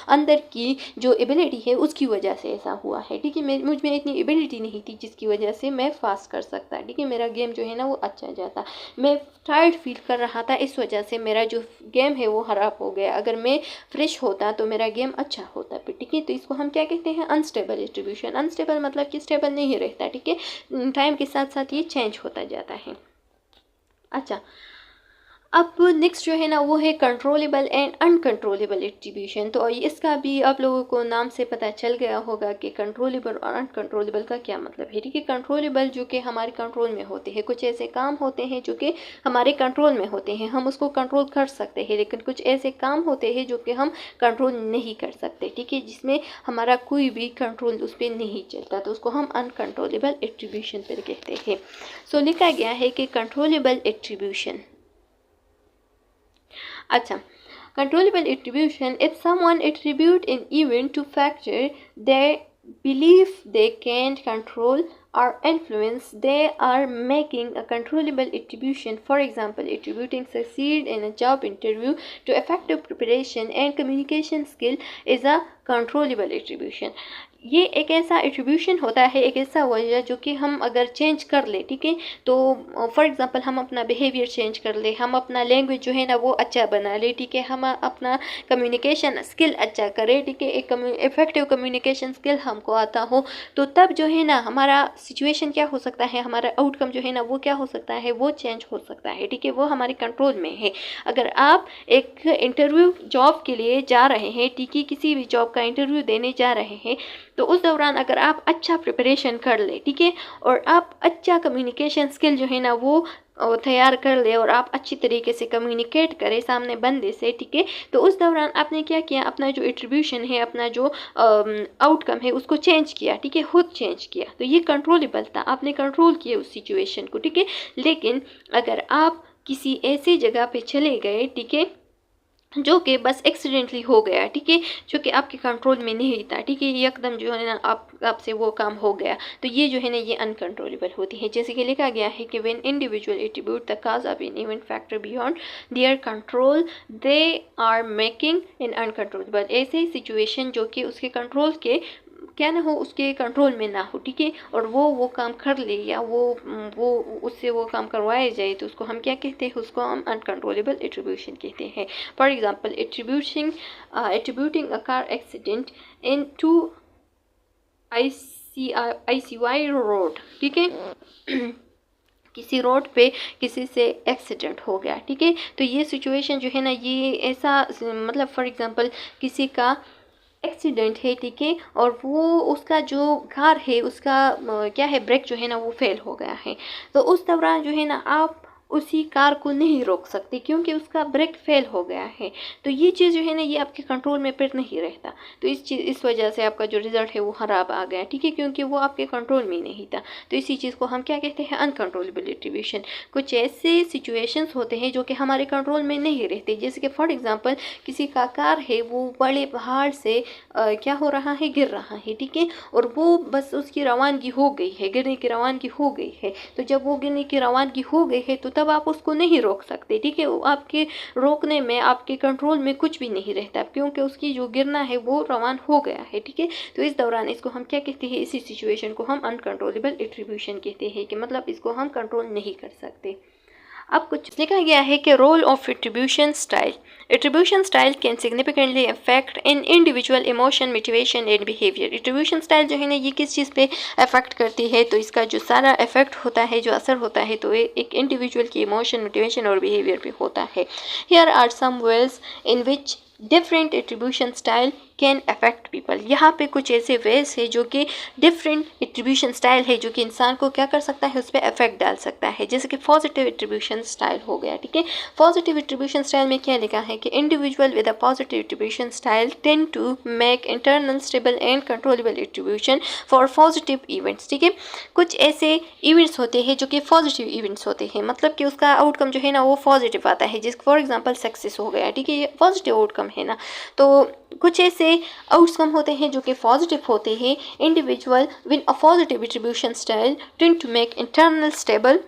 अंदर की जो एबिलिटी है उसकी वजह से ऐसा हुआ है, ठीक है, मुझ में इतनी एबिलिटी नहीं थी जिसकी वजह से मैं फास्ट कर सकता, ठीक है, मेरा गेम जो है ना वो अच्छा जाता, मैं टायर्ड फील कर रहा था इस वजह से मेरा जो गेम है वो खराब हो गया, अगर मैं फ्रेश होता तो मेरा गेम अच्छा होता फिर, ठीक है। तो इसको हम क्या कहते हैं, अनस्टेबल एट्रीब्यूशन। अनस्टेबल मतलब कि स्टेबल नहीं रहता, ठीक है, टाइम के साथ साथ ये चेंज होता जाता है। अच्छा, अब नेक्स्ट जो है ना वो है कंट्रोलेबल एंड अनकंट्रोलेबल एट्रीब्यूशन। तो इसका भी आप लोगों को नाम से पता चल गया होगा कि कंट्रोलेबल और अनकंट्रोलेबल का क्या मतलब है, ठीक है। कंट्रोलेबल जो कि हमारे कंट्रोल में होते हैं, कुछ ऐसे काम होते हैं जो कि हमारे कंट्रोल में होते हैं, हम उसको कंट्रोल कर सकते हैं, लेकिन कुछ ऐसे काम होते हैं जो कि हम कंट्रोल नहीं कर सकते, ठीक है, जिसमें हमारा कोई भी कंट्रोल उस पर नहीं चलता, तो उसको हम अनकंट्रोलेबल एट्रीब्यूशन पर कहते हैं। सो लिखा गया है कि कंट्रोलेबल एट्रीब्यूशन, अच्छा, controllable attribution, if someone attribute an event to factor they believe they can't control or influence, they are making a controllable attribution. For example, attributing succeed in a job interview to effective preparation and communication skill is a controllable attribution. ये एक ऐसा attribution होता है, एक ऐसा वजह जो कि हम अगर चेंज कर ले, ठीक है, तो फॉर एग्जांपल हम अपना बिहेवियर चेंज कर ले, हम अपना लैंग्वेज जो है ना वो अच्छा बना ले, ठीक है, हम अपना कम्युनिकेशन स्किल अच्छा करें, ठीक है, एक इफेक्टिव कम्युनिकेशन स्किल हमको आता हो, तो तब जो है ना हमारा सिचुएशन क्या हो सकता है, हमारा आउटकम जो है ना वो क्या हो सकता है, वो चेंज हो सकता है, ठीक है, वो हमारे कंट्रोल में है। अगर आप एक इंटरव्यू जॉब के लिए जा रहे हैं, ठीक है, किसी भी जॉब का इंटरव्यू देने जा रहे हैं, तो उस दौरान अगर आप अच्छा प्रिपरेशन कर ले, ठीक है, और आप अच्छा कम्युनिकेशन स्किल जो है ना वो तैयार कर ले और आप अच्छी तरीके से कम्युनिकेट करें सामने बंदे से, ठीक है, तो उस दौरान आपने क्या किया, अपना जो एट्रीब्यूशन है, अपना जो आउटकम है उसको चेंज किया, ठीक है, खुद चेंज किया, तो ये कंट्रोलेबल था, आपने कंट्रोल किया उस सिचुएशन को, ठीक है। लेकिन अगर आप किसी ऐसी जगह पे चले गए, ठीक है, जो कि बस एक्सीडेंटली हो गया, ठीक है, जो कि आपके कंट्रोल में नहीं था, ठीक है, ये एकदम जो है ना आपसे वो काम हो गया, तो ये जो है ना ये अनकंट्रोलेबल होती है। जैसे कि लिखा गया है कि when individual attribute the cause of an event factor beyond their control they are making an uncontrollable, ऐसे सिचुएशन जो कि उसके कंट्रोल के क्या ना हो, उसके कंट्रोल में ना हो, ठीक है, और वो काम कर ले या वो उससे वो काम करवाया जाए, तो उसको हम क्या कहते हैं, उसको हम अनकंट्रोलेबल एट्रीब्यूशन कहते हैं। For example attributing a car accident in to ICY रोड, ठीक है, किसी रोड पे किसी से एक्सीडेंट हो गया, ठीक है, तो ये सिचुएशन जो है ना ये ऐसा मतलब फॉर एग्जांपल किसी का एक्सीडेंट है, ठीक है, और वो उसका जो कार है उसका क्या है, ब्रेक जो है ना वो फेल हो गया है, तो उस दौरान जो है ना आप उसी कार को नहीं रोक सकते क्योंकि उसका ब्रेक फेल हो गया है, तो ये चीज़ जो है ना ये आपके कंट्रोल में फिर नहीं रहता, तो इस वजह से आपका जो रिजल्ट है वो ख़राब आ गया, ठीक है, क्योंकि वो आपके कंट्रोल में नहीं था, तो इसी चीज़ को हम क्या कहते हैं, अनकंट्रोलेबल एट्रीब्यूशन। कुछ ऐसे सिचुएशंस होते हैं जो कि हमारे कंट्रोल में नहीं रहते, जैसे कि फॉर एग्जांपल किसी का कार है वो बड़े पहाड़ से क्या हो रहा है, गिर रहा है, ठीक है, और वो बस उसकी रवानगी हो गई है, गिरने की रवानगी हो गई है, तो जब वो गिरने की रवानगी हो गई है तो तब आप उसको नहीं रोक सकते, ठीक है। आपके रोकने में, आपके कंट्रोल में कुछ भी नहीं रहता, क्योंकि उसकी जो गिरना है वो रवान हो गया है, ठीक है। तो इस दौरान इसको हम क्या कहते हैं, इसी सिचुएशन को हम अनकंट्रोलेबल एट्रीब्यूशन कहते हैं, कि मतलब इसको हम कंट्रोल नहीं कर सकते। अब कुछ लिखा गया है कि role of attribution style. Attribution style can significantly affect an individual emotion, motivation and behaviour. Attribution style जो है ना, ये किस चीज़ पे अफेक्ट करती है, तो इसका जो सारा इफेक्ट होता है, जो असर होता है, तो एक इंडिविजुअल की इमोशन, मोटिवेशन और बिहेवियर पे होता है। Here are some ways in which different attribution style can affect people. यहाँ पे कुछ ऐसे वेज है जो कि डिफरेंट एट्रीब्यूशन स्टाइल है, जो कि इंसान को क्या कर सकता है, उस पर अफेक्ट डाल सकता है। जैसे कि पॉजिटिव एट्रीब्यूशन स्टाइल हो गया, ठीक है। पॉजिटिव एट्रीब्यूशन स्टाइल में क्या लिखा है कि individual with a positive attribution style tend to make internal stable and controllable attribution for positive events, ठीक है। कुछ ऐसे इवेंट्स होते हैं जो कि पॉजिटिव इवेंट्स होते हैं, मतलब कि उसका आउटकम जो है ना वो पॉजिटिव आता है, जिस फॉर एग्जांपल सक्सेस हो गया, ठीक है, ये पॉजिटिव आउटकम है ना। तो कुछ ऐसे आउटकम होते हैं जो कि पॉजिटिव होते हैं। Individual with a positive attribution style tend to make internal stable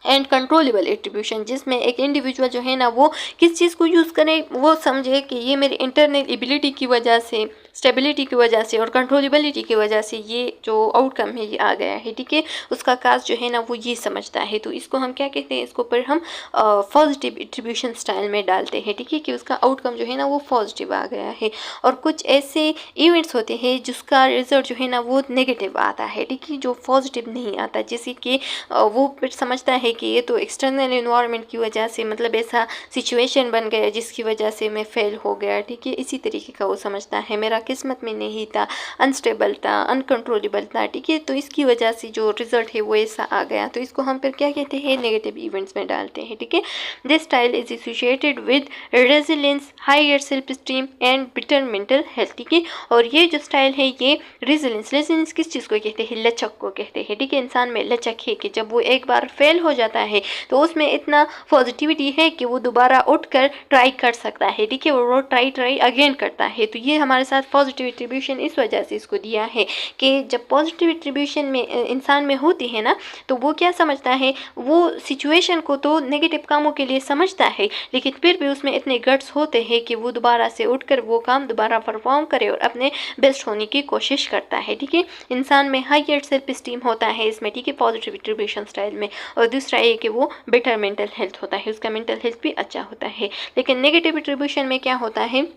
and controllable attribution, जिसमें एक इंडिविजुअल जो है ना वो किस चीज़ को यूज़ करे, वो समझे कि ये मेरी इंटरनल एबिलिटी की वजह से, स्टेबिलिटी की वजह से और कंट्रोलेबिलिटी की वजह से ये जो आउटकम है ये आ गया है, ठीक है। उसका काज जो है ना वो ये समझता है, तो इसको हम क्या कहते हैं, इसको पर हम पॉजिटिव एट्रीब्यूशन स्टाइल में डालते हैं, ठीक है, कि उसका आउटकम जो है ना वो पॉजिटिव आ गया है। और कुछ ऐसे इवेंट्स होते हैं जिसका रिजल्ट जो है ना वो नेगेटिव आता है, ठीक है, जो पॉजिटिव नहीं आता, जैसे कि वो फिर समझता है कि ये तो एक्सटर्नल इन्वायरमेंट की वजह से, मतलब ऐसा सिचुएशन बन गया जिसकी वजह से मैं फेल हो गया, ठीक है, इसी तरीके का वो समझता है, मेरा किस्मत में नहीं था, अनस्टेबल था, अनकंट्रोलेबल था, ठीक है, तो इसकी वजह से जो रिजल्ट है वो ऐसा आ गया। तो इसको हम फिर क्या कहते हैं, नेगेटिव इवेंट्स में डालते हैं, ठीक है। This style is associated with resilience, higher self esteem and better mental health, ठीक है। और ये जो स्टाइल है ये रेजिलियंस किस चीज़ को कहते हैं, लचक को कहते हैं, ठीक है। इंसान में लचक है कि जब वो एक बार फेल हो जाता है तो उसमें इतना पॉजिटिविटी है कि वो दोबारा उठकर ट्राई कर सकता है, ठीक है, वो ट्राई अगेन करता है। तो ये हमारे साथ पॉजिटिव एट्रीब्यूशन इस वजह से इसको दिया है कि जब पॉजिटिव एट्रीब्यूशन में इंसान में होती है ना, तो वो क्या समझता है, वो सिचुएशन को तो नेगेटिव कामों के लिए समझता है, लेकिन फिर भी उसमें इतने गट्स होते हैं कि वो दोबारा से उठकर वो काम दोबारा परफॉर्म करे और अपने बेस्ट होने की कोशिश करता है, ठीक है। इंसान में हायर सेल्फ स्टीम होता है इसमें, ठीक है, पॉजिटिव एट्रीब्यूशन स्टाइल में। और दूसरा ये कि वो बेटर मेंटल हेल्थ होता है, उसका मेंटल हेल्थ भी अच्छा होता है। लेकिन नेगेटिव एट्रीब्यूशन में क्या होता है,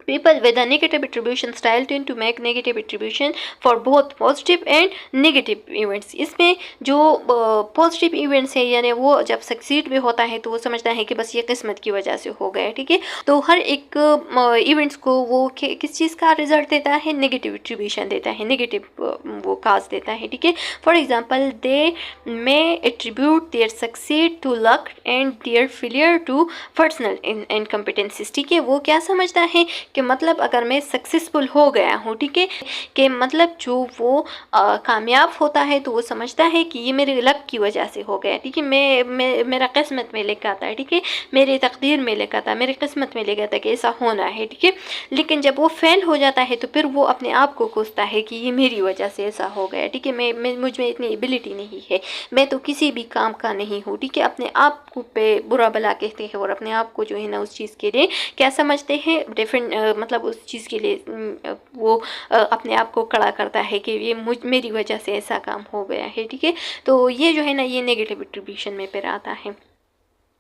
people with a negative attribution style tend to make negative attribution for both positive and negative events। इसमें जो पॉजिटिव इवेंट्स है यानी वो जब सक्सीड भी होता है तो वो समझता है कि बस ये किस्मत की वजह से हो गया, ठीक है। तो हर एक इवेंट्स को वो किस चीज़ का रिजल्ट देता है, नेगेटिव एट्रीब्यूशन देता है, नेगेटिव वो काज देता है, ठीक है। For example they may attribute their succeed to luck and their failure to personal incompetencies, ठीक है। वो क्या समझता है कि मतलब अगर मैं सक्सेसफुल हो गया हूँ, ठीक है, कि मतलब जो वो कामयाब होता है तो वो समझता है कि ये मेरे लक की वजह से हो गया, ठीक है, मेरा किस्मत में लिखा था, ठीक है, मेरी तकदीर में लिखा था, मेरी किस्मत में लिखा था कि ऐसा होना है, ठीक है। लेकिन जब वो फेल हो जाता है तो फिर वो अपने आप को कोसता है कि ये मेरी वजह से ऐसा हो गया, ठीक है, मुझ में इतनी एबिलिटी नहीं है, मैं तो किसी भी काम का नहीं हूँ, ठीक है। अपने आप को पे बुरा भला कहते हैं और अपने आप को जो है ना उस चीज़ के लिए क्या समझते हैं, डिफरेंट मतलब उस चीज़ के लिए वो अपने आप को खड़ा करता है कि ये मेरी वजह से ऐसा काम हो गया है, ठीक है। तो ये जो है ना ये नेगेटिव एट्रीब्यूशन में फिर आता है।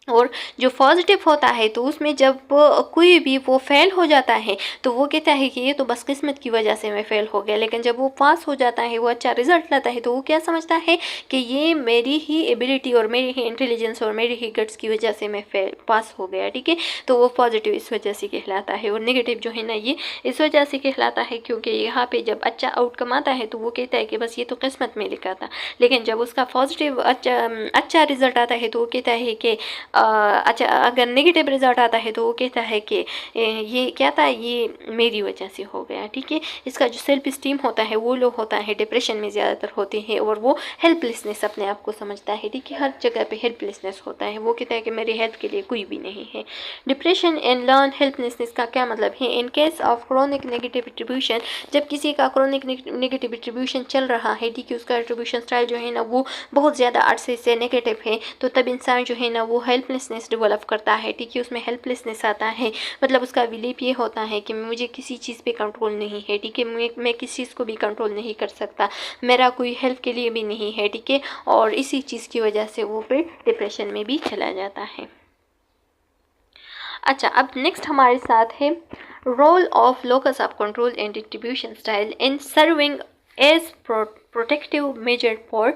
और जो पॉजिटिव होता है तो उसमें जब कोई भी वो फेल हो जाता है तो वो कहता है कि ये तो बस किस्मत की वजह से मैं फेल हो गया, लेकिन जब वो पास हो जाता है, वो अच्छा रिजल्ट लाता है, तो वो क्या समझता है कि ये मेरी ही एबिलिटी और मेरी ही इंटेलिजेंस और मेरी ही गट्स की वजह से मैं पास हो गया, ठीक है। तो वो पॉजिटिव इस वजह से कहलाता है। और नेगेटिव जो है ना ये इस वजह से कहलाता है क्योंकि यहाँ पे जब अच्छा आउटकम आता है तो वो कहता है कि बस ये तो किस्मत में लिखा था, लेकिन जब उसका पॉजिटिव अच्छा रिजल्ट आता है तो वो कहता है कि अच्छा, अगर नेगेटिव रिजल्ट आता है तो वो कहता है कि ये क्या था, ये मेरी वजह से हो गया, ठीक है। इसका जो सेल्फ स्टीम होता है वो लो होता है, डिप्रेशन में ज़्यादातर होते हैं, और वो हेल्पलेसनेस अपने आप को समझता है, ठीक है। हर जगह पे हेल्पलेसनेस होता है, वो कहता है कि मेरी हेल्प के लिए कोई भी नहीं है। डिप्रेशन एंड लर्न हेल्पलेसनेस का क्या मतलब है? In case of chronic negative attribution, जब किसी का क्रोनिक नेगेटिव एट्रीब्यूशन चल रहा है, ठीक है, उसका एट्रीब्यूशन स्टाइल जो है ना वो बहुत ज़्यादा अरसे से नेगेटिव है, तो तब इंसान जो है ना वो हेल्पलेसनेस डेवलप करता है, ठीक है। उसमें हेल्पलेसनेस आता है, मतलब उसका बिलीफ ये होता है कि मुझे किसी चीज़ पे कंट्रोल नहीं है, ठीक है, मैं किसी चीज़ को भी कंट्रोल नहीं कर सकता, मेरा कोई हेल्प के लिए भी नहीं है, ठीक है। और इसी चीज़ की वजह से वो फिर डिप्रेशन में भी चला जाता है। अच्छा, अब नेक्स्ट हमारे साथ है role of locus of control and distribution style in serving as protective measure for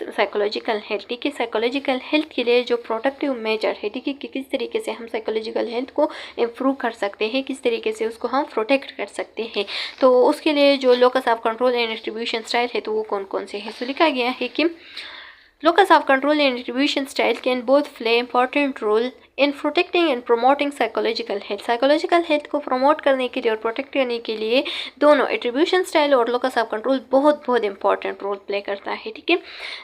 psychological health, ठीक है। साइकोलॉजिकल हेल्थ के लिए जो प्रोटेक्टिव मेजर है, ठीक है, कि किस तरीके से हम साइकोलॉजिकल हेल्थ को इम्प्रूव कर सकते हैं, किस तरीके से उसको हम प्रोटेक्ट कर सकते हैं, तो उसके लिए जो locus of control and distribution style है तो वो कौन कौन से हैं। तो लिखा गया है कि locus of control and distribution style can both play important role in protecting and promoting psychological health. Psychological health को promote करने के लिए और protect करने के लिए दोनों attribution style और locus of control बहुत बहुत important role play करता है, ठीक है।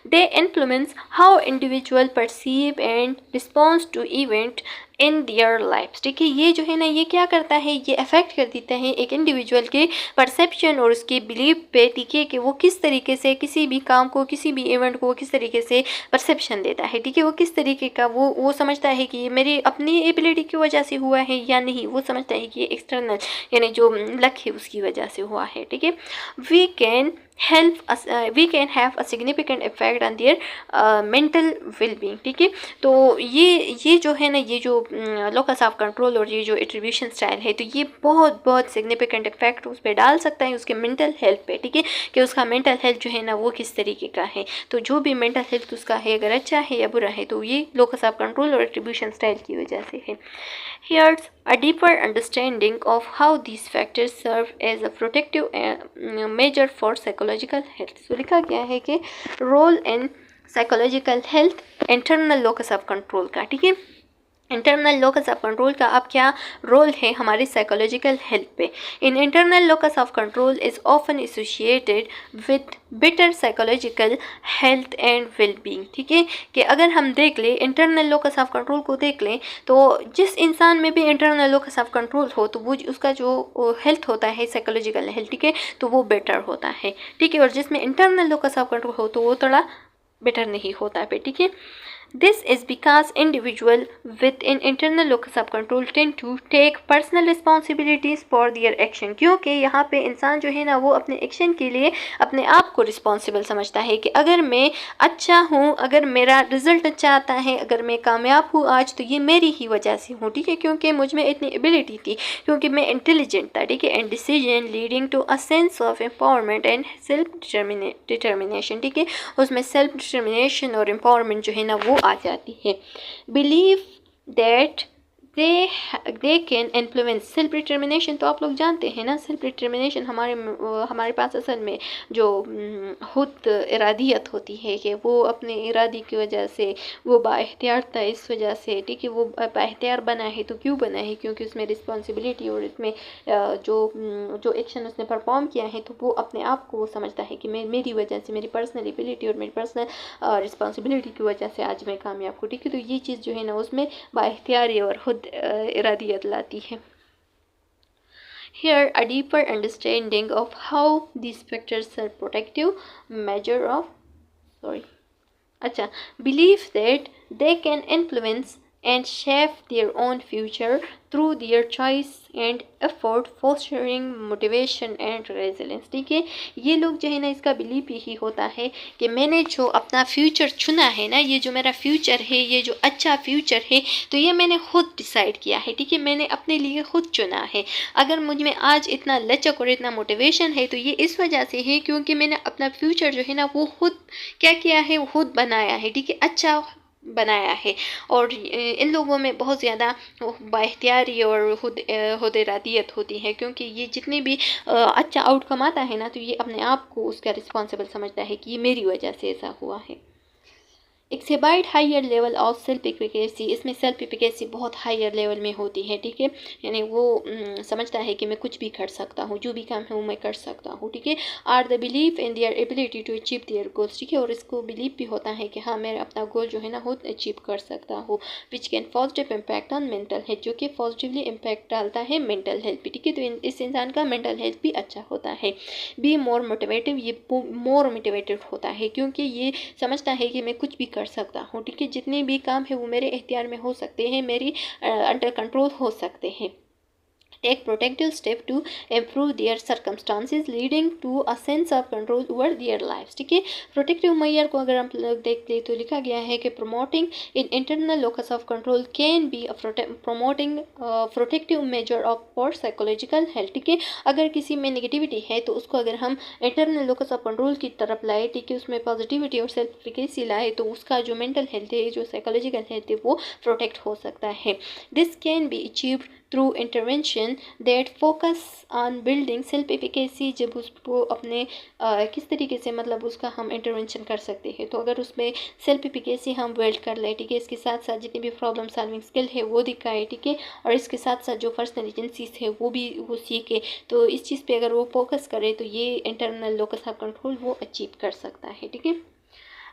They influence how individual perceive and response to event in their lifes, ठीक है। ये जो है ना ये क्या करता है, ये अफेक्ट कर देता है एक इंडिविजुअल के परसेप्शन और उसके बिलीव पे, ठीक है, कि वो किस तरीके से किसी भी काम को, किसी भी इवेंट को किस तरीके से परसेप्शन देता है, ठीक है। वो किस तरीके का वो समझता है कि ये मेरी अपनी एबिलिटी की वजह से हुआ है या नहीं, वो समझता है कि ये एक्सटर्नल यानी जो लक है उसकी वजह से हुआ है, ठीक है। We can have a significant effect on their mental well-being, ठीक है। तो ये जो है ना ये जो locus of control और ये जो attribution style है, तो ये बहुत बहुत significant effect उस पर डाल सकता है उसके mental health पे, ठीक है, कि उसका mental health जो है ना वो किस तरीके का है। तो जो भी mental health उसका है, अगर अच्छा है या बुरा है, तो ये locus of control और attribution style की वजह से है। Here's a deeper understanding of how these factors serve as a protective measure for psychological health. So लिखा गया है कि role in psychological health internal locus of control का, ठीक है। इंटरनल लोकस ऑफ कंट्रोल का अब क्या रोल है हमारी साइकोलॉजिकल हेल्थ पे। इन internal locus of control is often associated with better psychological health and wellbeing, ठीक है। कि अगर हम देख लें इंटरनल लोकस ऑफ कंट्रोल को देख लें, तो जिस इंसान में भी इंटरनल लोकस ऑफ कंट्रोल हो तो वो उसका जो हेल्थ होता है साइकोलॉजिकल हेल्थ, ठीक है, तो वो बेटर होता है, ठीक है। और जिसमें इंटरनल लोकस ऑफ कंट्रोल हो तो वो थोड़ा बेटर नहीं होता है, ठीक है। This is because individual with an internal locus of control tend to take personal responsibilities for their action, क्योंकि यहाँ पे इंसान जो है ना वो अपने एक्शन के लिए अपने आप को रिस्पॉन्सिबल समझता है कि अगर मैं अच्छा हूँ, अगर मेरा रिजल्ट अच्छा आता है, अगर मैं कामयाब हूँ आज, तो ये मेरी ही वजह से हूँ, ठीक है, क्योंकि मुझ में इतनी एबिलिटी थी, क्योंकि मैं इंटेलिजेंट था, ठीक है। And decision leading to a sense of empowerment and self determination, ठीक है, उसमें सेल्फ डिटर्मिनेशन और एम्पावरमेंट जो है ना वो आ जाती है। Believe that they can influence self determination, तो आप लोग जानते हैं ना सेल्फ डिटर्मिनेशन हमारे पास असल में जो खुद इरादियत होती है कि वो अपने इरादी की वजह से वो बाइख्तियार था, इस वजह से, ठीक है, वो बाइख्तियार बना है। तो क्यों बना है? क्योंकि उसमें रिस्पॉन्सिबिलिटी और इसमें जो एक्शन उसने परफॉर्म किया है तो वो अपने आप को वो समझता है कि मेरी वजह से, मेरी पर्सनल एबिलिटी और मेरी पर्सनल रिस्पॉन्सिबिलिटी की वजह से आज मैं कामयाब हूँ, ठीक है। तो ये चीज़ जो है ना उसमें बाइख्तियारी और खुद इरादियत लाती है। Here a deeper understanding of how these factors are protective measure of belief that they can influence and shape their own future through their choice and effort, fostering motivation and resilience, ठीक है। ये लोग जो है ना इसका belief यही होता है कि मैंने जो अपना फ्यूचर चुना है ना, ये जो मेरा फ्यूचर है, ये जो अच्छा फ्यूचर है, तो ये मैंने खुद डिसाइड किया है, ठीक है, मैंने अपने लिए खुद चुना है। अगर मुझ में आज इतना लचक और इतना मोटिवेशन है तो ये इस वजह से है क्योंकि मैंने अपना फ्यूचर जो है ना वो खुद क्या किया है, वो खुद बनाया है, ठीक है, अच्छा बनाया है। और इन लोगों में बहुत ज़्यादा बाइख्तियारी और खुद इरादियत होती है, क्योंकि ये जितने भी अच्छा आउटकम आता है ना तो ये अपने आप को उसका रिस्पॉन्सिबल समझता है कि ये मेरी वजह से ऐसा हुआ है। Exhibit higher level of self efficacy, इसमें सेल्फ एफिकेसी बहुत हायर लेवल में होती है, ठीक है। यानी वो समझता है कि मैं कुछ भी कर सकता हूँ, जो भी काम है वो मैं कर सकता हूँ, ठीक है। Or they believe in their ability to achieve their goals, ठीक है, और इसको बिलीव भी होता है कि हाँ मैं अपना गोल जो है ना वो अचीव कर सकता हूँ। Which can positive impact on mental health, जो कि पॉजिटिवली इम्पैक्ट डालता है मेंटल हेल्थ भी, ठीक है। तो इस इंसान का मेंटल हेल्थ भी अच्छा होता है। बी मोर मोटिवेटिव, ये मोर मोटिवेटेड होता है क्योंकि ये समझता है कि मैं कुछ भी कर सकता हूँ, ठीक है। जितने भी काम है वो मेरे इख्तियार में हो सकते हैं, मेरी अंडर कंट्रोल हो सकते हैं। take protective step to improve their circumstances leading to a sense of control over their lives, ठीक है। प्रोटेक्टिव मेजर को अगर हम लोग देख ले तो लिखा गया है कि promoting in internal locus of control can be a promoting protective measure of for psychological health, ठीक है। अगर किसी में नेगेटिविटी है तो उसको अगर हम इंटरनल लोकस ऑफ कंट्रोल की तरफ लाए, ठीक है, उसमें पॉजिटिविटी और सेल्फ एफिकेसी लाए तो उसका जो मेंटल हेल्थ है, जो साइकोलॉजिकल हेल्थ है वो प्रोटेक्ट हो सकता है। This can be achieved through intervention that focus on building self efficacy, जब उसको अपने किस तरीके से मतलब उसका हम इंटरवेंशन कर सकते हैं, तो अगर उसमें सेल्फ एफिकेसी हम बिल्ड कर ले, ठीक है, इसके साथ साथ जितनी भी प्रॉब्लम सॉल्विंग स्किल है वो दिखाए, ठीक है, और इसके साथ साथ जो पर्सनल एजेंसीज है वो भी वो सीखे, तो इस चीज़ पे अगर वो फोकस करे तो ये इंटरनल लोकस ऑफ कंट्रोल वो अचीव कर सकता है, ठीक है।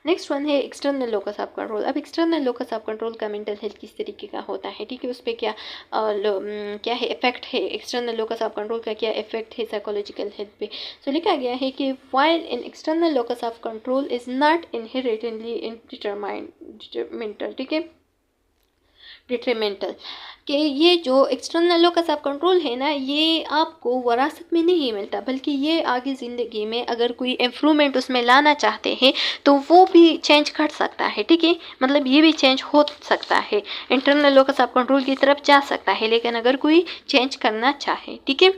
नेक्स्ट वन है एक्सटर्नल लोकस ऑफ कंट्रोल। अब एक्सटर्नल लोकस ऑफ कंट्रोल का मेंटल हेल्थ किस तरीके का होता है, ठीक है, उस पर क्या है इफेक्ट है, एक्सटर्नल लोकस ऑफ कंट्रोल का क्या इफेक्ट है साइकोलॉजिकल हेल्थ पे। सो लिखा गया है कि while in external locus of control is not inherently determined, ठीक है, डिट्रीमेंटल, कि ये जो एक्सटर्नल लोकस ऑफ कंट्रोल है ना ये आपको वरासत में नहीं मिलता, बल्कि ये आगे ज़िंदगी में अगर कोई इम्प्रूवमेंट उसमें लाना चाहते हैं तो वो भी चेंज कर सकता है, ठीक है, मतलब ये भी चेंज हो सकता है, इंटरनल लोकस ऑफ कंट्रोल की तरफ जा सकता है, लेकिन अगर कोई चेंज करना चाहे, ठीक है।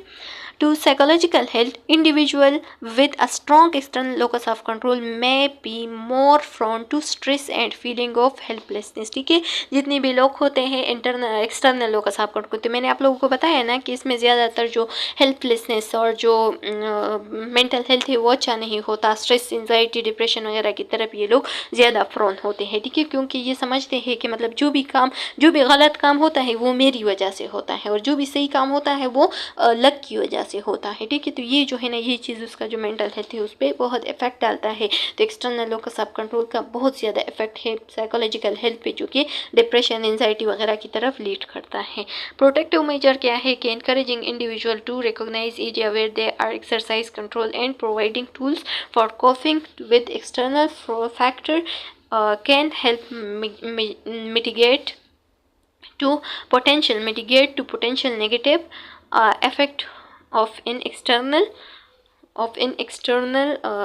To psychological health, individual with a strong external locus of control may be more prone to stress and feeling of helplessness, ठीक है। जितने भी लोग होते हैं internal external locus of control, तो मैंने आप लोगों को बताया ना कि इसमें ज़्यादातर जो हेल्पलेसनेस और जो मेंटल हेल्थ है वो अच्छा नहीं होता, स्ट्रेस एंजाइटी डिप्रेशन वगैरह की तरफ ये लोग ज़्यादा प्रोन होते हैं, ठीक है, क्योंकि ये समझते हैं कि मतलब जो भी गलत काम होता है वो मेरी वजह से होता है और जो भी सही काम होता है वो लक की वजह से होता है, ठीक है। तो ये जो है ना ये चीज़ उसका जो मेंटल हेल्थ है उस पर बहुत इफेक्ट डालता है। तो एक्सटर्नल लोकस ऑफ कंट्रोल का बहुत ज़्यादा इफेक्ट है साइकोलॉजिकल हेल्थ पे, जो कि डिप्रेशन एंजाइटी वगैरह की तरफ लीड करता है। प्रोटेक्टिव मेजर क्या है कि encouraging individual to recognize area where they are exercise control and providing tools for coping with external factor can help mitigate to potential negative effect of an external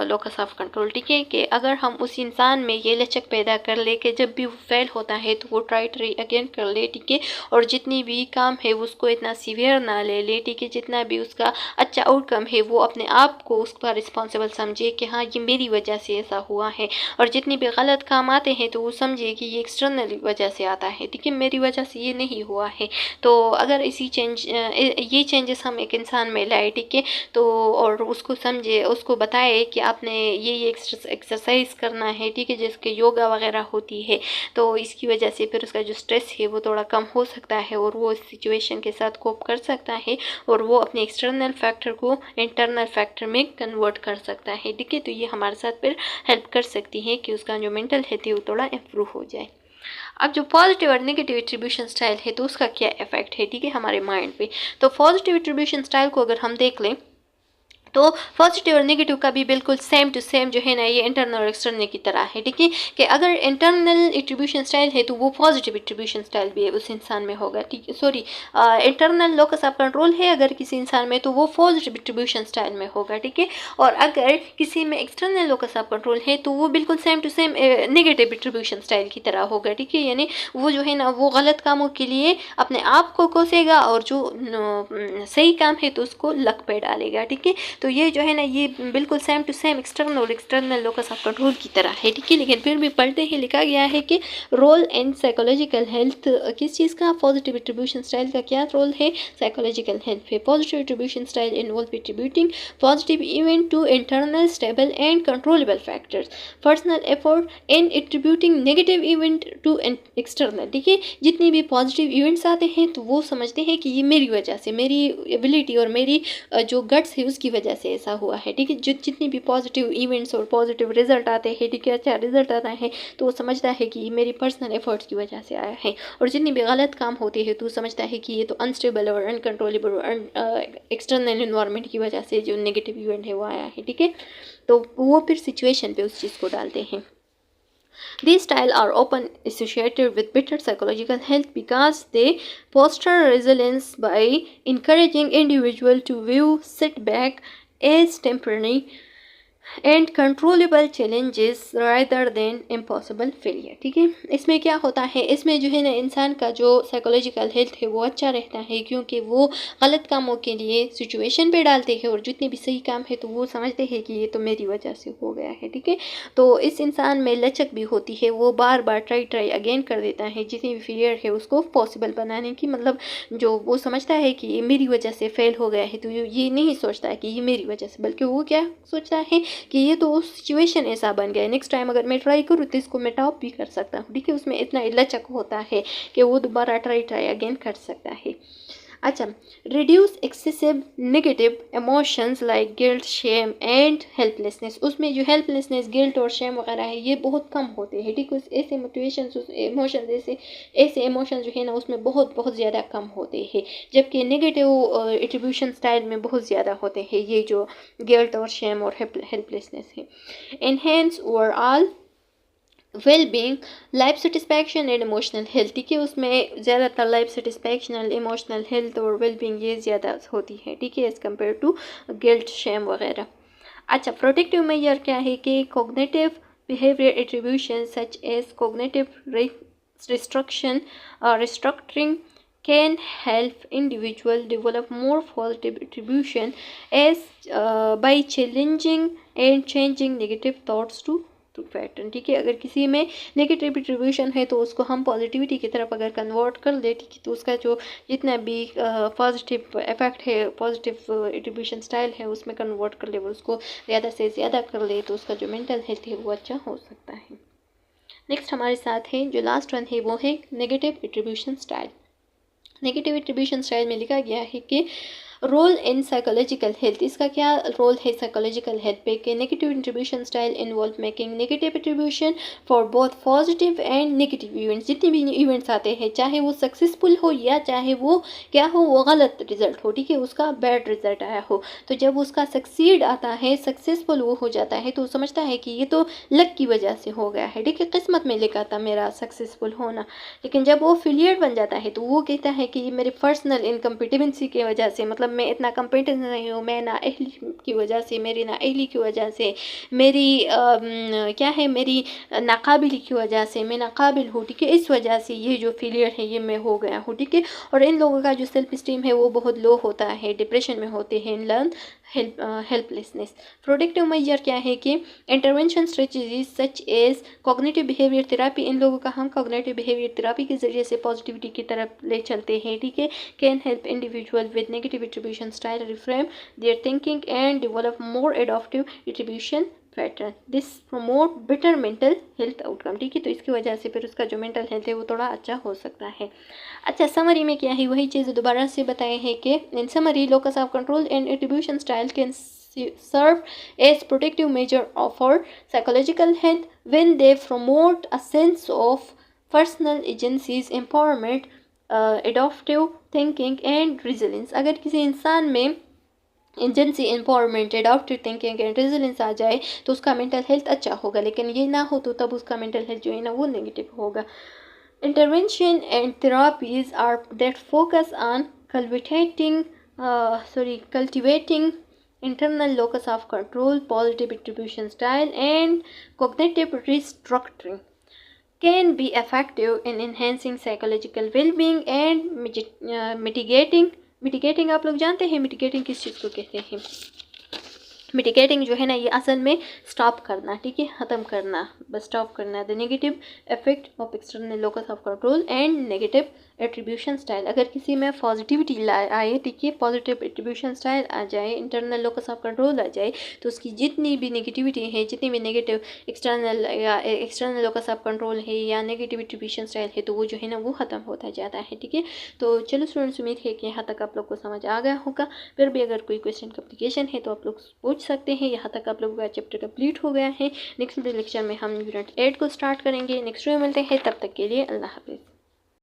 locus of control, ठीक है, कि अगर हम उस इंसान में ये लचक पैदा कर ले कि जब भी वो फेल होता है तो वो ट्राई अगेन कर ले, ठीक है, और जितनी भी काम है उसको इतना सीवियर ना ले, ठीक है, जितना भी उसका अच्छा आउटकम है वो अपने आप को उसका रिस्पॉन्सिबल समझे कि हाँ ये मेरी वजह से ऐसा हुआ है, और जितनी भी गलत काम आते हैं तो वो समझे कि ये एक्सटर्नल वजह से आता है, ठीक है, मेरी वजह से ये नहीं हुआ है। तो अगर ये चेंजेस हम एक इंसान में लाए, ठीक है, तो और उसको समझे, उसको बताए कि आपने ये एक्सरसाइज करना है, ठीक है, जिसके योगा वगैरह होती है, तो इसकी वजह से फिर उसका जो स्ट्रेस है वो थोड़ा कम हो सकता है और वो इस सिचुएशन के साथ कोप कर सकता है और वो अपने एक्सटर्नल फैक्टर को इंटरनल फैक्टर में कन्वर्ट कर सकता है, ठीक है। तो ये हमारे साथ फिर हेल्प कर सकती है कि उसका जो मेंटल हेल्थ है वो थोड़ा इम्प्रूव हो जाए। अब जो पॉजिटिव और नेगेटिव एट्रीब्यूशन स्टाइल है तो उसका क्या इफेक्ट है, ठीक है, हमारे माइंड पे। तो पॉजिटिव एट्रीब्यूशन स्टाइल को अगर हम देख लें तो पॉजिटिव और नेगेटिव का भी बिल्कुल सेम टू सेम जो है ना ये इंटरनल और एक्सटर्नल की तरह है, ठीक है, कि अगर इंटरनल एट्रीब्यूशन स्टाइल है तो वो पॉजिटिव एट्रीब्यूशन स्टाइल भी है उस इंसान में होगा, ठीक है, sorry internal locus of control है अगर किसी इंसान में तो वो पॉजिटिव एट्रीब्यूशन स्टाइल में होगा, ठीक है, और अगर किसी में एक्सटर्नल लोकस ऑफ कंट्रोल है तो वो बिल्कुल same to same negative attribution style की तरह होगा, ठीक है, यानी वो जो है ना वो गलत कामों के लिए अपने आप को कोसेगा और जो सही काम है तो उसको लक पे डालेगा, ठीक है। तो ये जो है ना ये बिल्कुल सेम टू सेम एक्सटर्नल और एक्सटर्नल लोकस ऑफ कंट्रोल की तरह है, ठीक है। लेकिन फिर भी पढ़ते ही लिखा गया है कि रोल इन साइकोलॉजिकल हेल्थ, किस चीज़ का, पॉजिटिव एट्रीब्यूशन स्टाइल का क्या रोल है साइकोलॉजिकल हेल्थ पे। Positive attribution style involve attributing positive event to internal stable and controllable factors, personal effort in attributing negative event to external, ठीक है। जितने भी पॉजिटिव इवेंट्स आते हैं तो वो समझते हैं कि ये मेरी वजह से, मेरी एबिलिटी और मेरी जो गट्स है उसकी वजह से ऐसा हुआ है, ठीक है। जितनी भी पॉजिटिव इवेंट्स और पॉजिटिव रिजल्ट आते हैं, ठीक है, अच्छा रिजल्ट आता है तो वो समझता है कि ये मेरी पर्सनल एफर्ट्स की वजह से आया है। और जितनी भी गलत काम होते हैं तो समझता है कि ये तो अनस्टेबल और अनकंट्रोलेबल और एक्सटर्नल इन्वायरमेंट की वजह से जो नेगेटिव इवेंट है वो आया है, ठीक है। तो वो फिर सिचुएशन पे उस चीज़ को डालते हैं। These styles are often associated with better psychological health because they foster resilience by encouraging individual to view setback as temporary and controllable challenges rather than impossible failure, ठीक है। इसमें क्या होता है, इसमें जो है ना इंसान का जो साइकोलॉजिकल हेल्थ है वो अच्छा रहता है, क्योंकि वो गलत कामों के लिए सिचुएशन पे डालते हैं और जितने भी सही काम है तो वो समझते हैं कि ये तो मेरी वजह से हो गया है, ठीक है। तो इस इंसान में लचक भी होती है, वो बार बार ट्राई अगेन कर देता है जितनी भी फेलियर है उसको पॉसिबल बनाने की, मतलब जो वो समझता है कि ये मेरी वजह से फेल हो गया है तो ये नहीं सोचता है कि ये मेरी वजह से, बल्कि वो क्या सोचता है कि ये तो सिचुएशन ऐसा बन गया है, नेक्स्ट टाइम अगर मैं ट्राई करूँ तो इसको मैं टॉप भी कर सकता हूँ, ठीक है। उसमें इतना लचक होता है कि वो दोबारा ट्राई अगेन कर सकता है। अच्छा, reduce excessive negative emotions like guilt, shame and helplessness. उसमें जो हेल्पलेसनेस, गिल्ट और शेम वगैरह है ये बहुत कम होते हैं, ठीक है। ऐसे मोटिवेशंस, इमोशंस, ऐसे इमोशंस जो है ना उसमें बहुत ज़्यादा कम होते हैं, जबकि नेगेटिव एट्रीब्यूशन स्टाइल में बहुत ज़्यादा होते हैं ये जो गिल्ट और शेम और हेल्पलेसनेस है। Enhance overall well being, life satisfaction and emotional health, ठीक है। उसमें ज़्यादातर लाइफ सेटिस्फैक्शन, इमोशनल हेल्थ और वेल-बीइंग ये ज़्यादा होती है, ठीक है, as compare to guilt, shame वगैरह। अच्छा, प्रोटेक्टिव मेजर क्या है कि cognitive behaviour attribution such as cognitive restructuring can help individual develop more positive attribution as by challenging and changing negative thoughts to pattern, ठीक है। अगर किसी में नेगेटिव एट्रीब्यूशन है तो उसको हम पॉजिटिविटी की तरफ अगर कन्वर्ट कर दे, ठीक है, तो उसका जो जितना भी पॉजिटिव इफेक्ट है, पॉजिटिव एट्रीब्यूशन स्टाइल है उसमें कन्वर्ट कर ले, वो उसको ज़्यादा से ज़्यादा कर ले तो उसका जो मेंटल हेल्थ है वो अच्छा हो सकता है। नेक्स्ट हमारे साथ है जो लास्ट वन है वो है negative attribution style. Negative attribution style में लिखा गया है कि रोल इन साइकोलॉजिकल हेल्थ, इसका क्या रोल है साइकोलॉजिकल हेल्थ पे कि negative attribution style involve making negative attribution for both positive and negative events. जितने भी इवेंट्स आते हैं चाहे वो सक्सेसफुल हो या चाहे वो क्या हो, वो गलत रिजल्ट हो, ठीक है, उसका बैड रिजल्ट आया हो, तो जब उसका सक्सीड आता है, सक्सेसफुल वो हो जाता है तो समझता है कि ये तो लक की वजह से हो गया है, ठीक है, किस्मत में लिखा था मेरा सक्सेसफुल होना। लेकिन जब वो फेलियर बन जाता है तो वो कहता है कि ये मेरे पर्सनल इनकम्पिटेंसी की वजह से, मतलब मैं इतना कम्पिटेंट नहीं हूँ, मैं नाअहली की वजह से, मेरी नाअहली की वजह से, मेरी क्या है, मेरी नाकाबिली की वजह से, मैं नाकाबिल हूँ, ठीक है, इस वजह से ये जो फेलियर है ये मैं हो गया हूँ, ठीक है। और इन लोगों का जो सेल्फ स्टीम है वो बहुत लो होता है, डिप्रेशन में होते हैं, लर्न हेल्पलेसनेस। प्रोटेक्टिव मेजर क्या है कि intervention strategies such as cognitive behaviour therapy, इन लोगों का हम कॉग्निटिव बिहेवियर थेरापी के जरिए से पॉजिटिविटी की तरफ ले चलते हैं, ठीक है। Can help individual with negative attribution style reframe there thinking and develop more adaptive attribution pattern, this promote better mental health outcome, ठीक है। तो इसकी वजह से फिर उसका जो मेंटल हेल्थ है वो थोड़ा अच्छा हो सकता है। अच्छा, समरी में क्या है वही चीज़ दोबारा से बताए हैं कि इन summary locus of control and attribution style can serve as protective measure for psychological health when they promote a sense of personal agency, empowerment, adaptive thinking and resilience। अगर किसी इंसान में agency, empowerment, adaptive thinking and resilience आ जाए तो उसका mental health अच्छा होगा, लेकिन ये ना हो तो तब उसका मेंटल हेल्थ जो है ना वो नेगेटिव होगा। Intervention and therapies are that focus on cultivating internal locus of control, positive attribution style and cognitive restructuring can be effective in enhancing psychological well-being and mitigating। आप लोग जानते हैं मिटिगेटिंग किस चीज़ को कहते हैं? मिटिगेटिंग जो है ना, ये असल में स्टॉप करना, ठीक है, ख़त्म करना, बस स्टॉप करना। The negative effect of external locus of control and negative attribution style. अगर किसी में पॉजिटिविटी आए, ठीक है, पॉजिटिव एट्रीब्यूशन स्टाइल आ जाए, इंटरनल लोकस ऑफ कंट्रोल आ जाए, तो उसकी जितनी भी नेगेटिविटी है, जितनी भी negative external locus of control है या नेगेटिव एट्रीब्यूशन स्टाइल है, तो वो जो है ना वो ख़त्म होता जाता है, ठीक है। तो चलो स्टूडेंट्स, उम्मीद है कि यहाँ तक आप लोग को समझ आ गया होगा। फिर भी अगर कोई क्वेश्चन कम्प्लिकेशन है तो आप लोग पूछ सकते हैं। यहाँ तक आप लोगों का चैप्टर कंप्लीट हो गया है। नेक्स्ट लेक्चर में हम यूनिट 8 को स्टार्ट करेंगे। नेक्स्ट में मिलते हैं, तब तक के लिए अल्लाह हाफिज़।